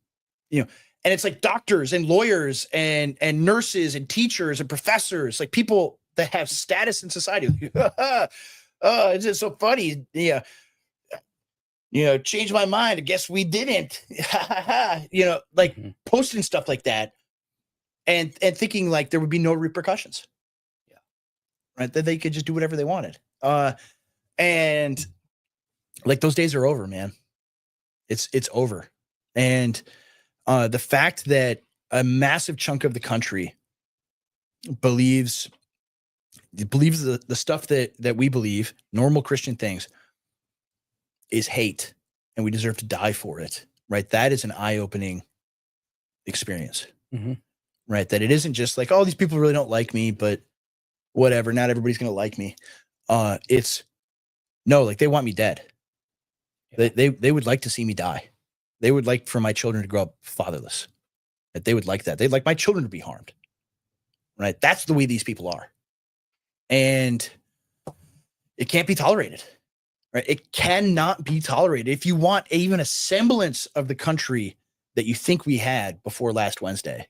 and it's like doctors and lawyers and nurses and teachers and professors, like people that have status in society. Oh, it's just so funny. Yeah. Change my mind. I guess we didn't, like posting stuff like that and thinking like there would be no repercussions. Yeah. Right. That they could just do whatever they wanted. And like those days are over, man. It's over. And the fact that a massive chunk of the country believes the stuff that we believe, normal Christian things, is hate, and we deserve to die for it, right? That is an eye-opening experience, right? That it isn't just like, oh, these people really don't like me, but whatever, not everybody's going to like me. It's no, like they want me dead. They would like to see me die. They would like for my children to grow up fatherless. That they would like that. They'd like my children to be harmed, right? That's the way these people are. And it can't be tolerated. Right? It cannot be tolerated. If you want even a semblance of the country that you think we had before last Wednesday,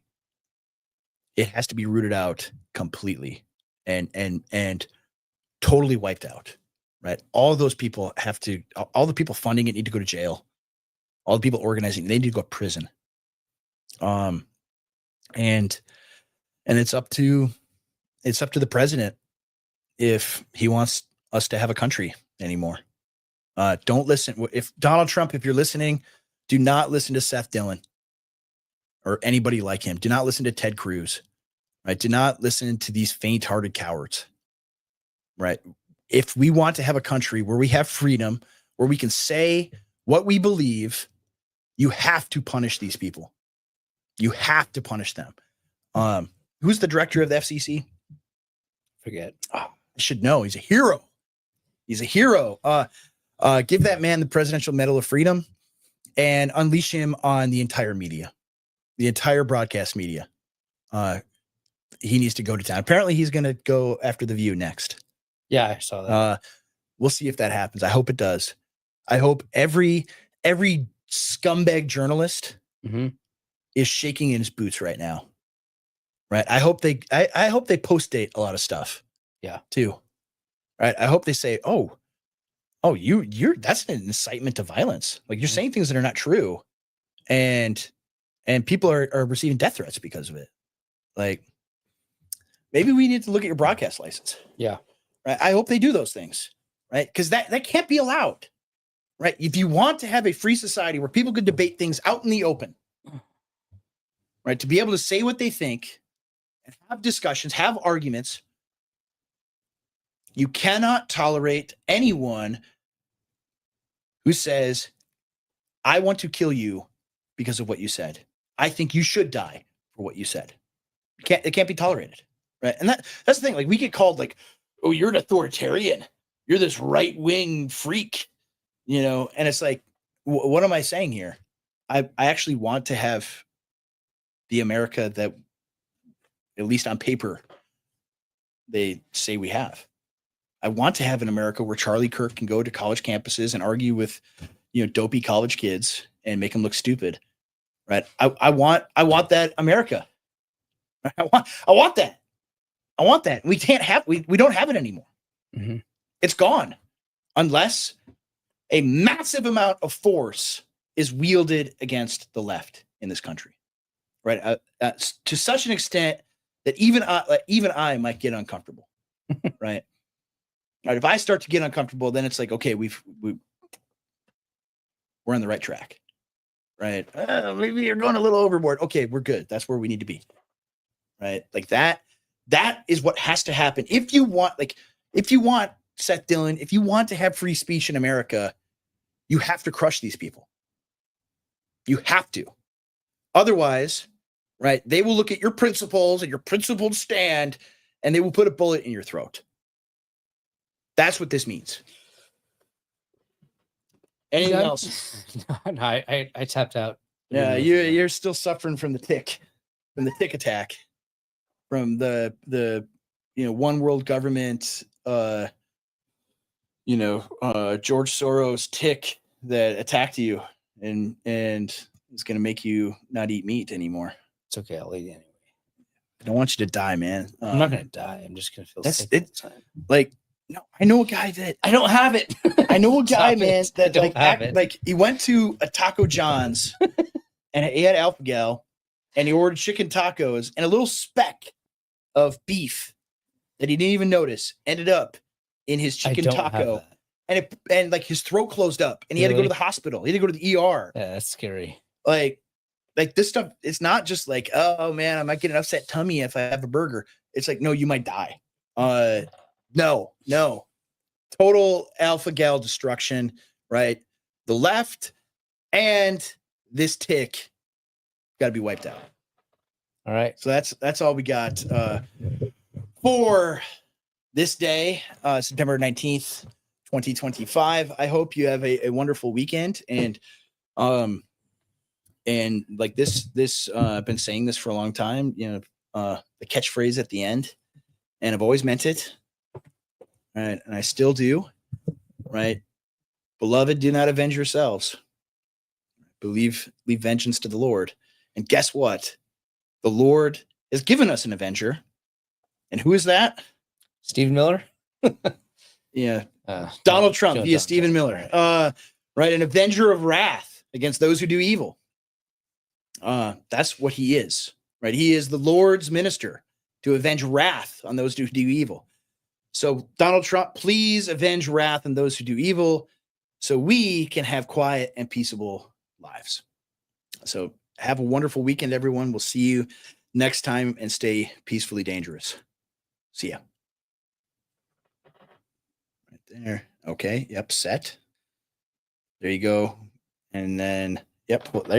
it has to be rooted out completely and totally wiped out. Right? All those people all the people funding it need to go to jail. All the people organizing, they need to go to prison. And it's up to the president if he wants us to have a country anymore. Don't listen. If Donald Trump, if you're listening, do not listen to Seth Dillon or anybody like him. Do not listen to Ted Cruz, right? Do not listen to these faint-hearted cowards, right? If we want to have a country where we have freedom, where we can say what we believe, you have to punish these people. You have to punish them. Who's the director of the FCC? Forget. Oh, I should know. He's a hero. He's a hero. Give that man the Presidential Medal of Freedom and unleash him on the entire media, the entire broadcast media. He needs to go to town. Apparently he's going to go after The View next. Yeah, I saw that. We'll see if that happens. I hope it does. I hope every scumbag journalist is shaking in his boots right now. Right. I hope they post date a lot of stuff. Yeah. Too. Right. I hope they say, oh, you're that's an incitement to violence. Like you're saying things that are not true. And people are receiving death threats because of it. Like maybe we need to look at your broadcast license. Yeah. Right. I hope they do those things. Right. Because that can't be allowed. Right. If you want to have a free society where people could debate things out in the open, right, to be able to say what they think and have discussions, have arguments, you cannot tolerate anyone who says, I want to kill you because of what you said. I think you should die for what you said. It can't be tolerated. Right. And that's the thing. Like we get called like, oh, you're an authoritarian. You're this right-wing freak, and it's like, what am I saying here? I actually want to have the America that, at least on paper, they say we have. I want to have an America where Charlie Kirk can go to college campuses and argue with, dopey college kids and make them look stupid. Right. I want that America. I want that. I want that. We can't have, we don't have it anymore. Mm-hmm. It's gone unless a massive amount of force is wielded against the left in this country. Right. To such an extent that even I might get uncomfortable. Right. Right. If I start to get uncomfortable, then it's like, okay, we're on the right track. Right. Maybe you're going a little overboard. Okay, we're good. That's where we need to be. Right. Like that is what has to happen. If you want Seth Dillon, if you want to have free speech in America, you have to crush these people. You have to. Otherwise, right, they will look at your principles and your principled stand, and they will put a bullet in your throat. That's what this means. Anything else? No, I tapped out. Yeah, you're still suffering from the tick attack, from the one world government, George Soros tick that attacked you and is going to make you not eat meat anymore. It's okay. I'll eat it anyway. I don't want you to die, man. I'm not going to die. I'm just going to feel that's sick it. all the time. Like, no, I know a guy that I don't have it. I know a guy, Stop man, it. that I don't have it. like he went to a Taco John's and he had alpha-gal and he ordered chicken tacos, and a little speck of beef that he didn't even notice ended up in his chicken taco, and like his throat closed up and he had to go to the hospital. He had to go to the ER. Yeah, that's scary. Like this stuff, it's not just like, oh man, I might get an upset tummy if I have a burger. It's like, no, you might die. No. Total alpha-gal destruction, right? The left and this tick got to be wiped out. All right. So that's all we got for this day, September 19th, 2025. I hope you have a wonderful weekend. And like this I've been saying this for a long time, the catchphrase at the end, and I've always meant it. Right. And I still do. Right. Beloved, do not avenge yourselves. Leave vengeance to the Lord. And guess what? The Lord has given us an avenger. And who is that? Stephen Miller? Yeah. Donald Trump via Stephen Miller. Right. An avenger of wrath against those who do evil. That's what he is. Right. He is the Lord's minister to avenge wrath on those who do evil. So Donald Trump, please avenge wrath on those who do evil so we can have quiet and peaceable lives. So have a wonderful weekend, everyone. We'll see you next time, and stay peacefully dangerous. See ya. Right there. Okay. Yep. Set. There you go. And then, yep. Well, there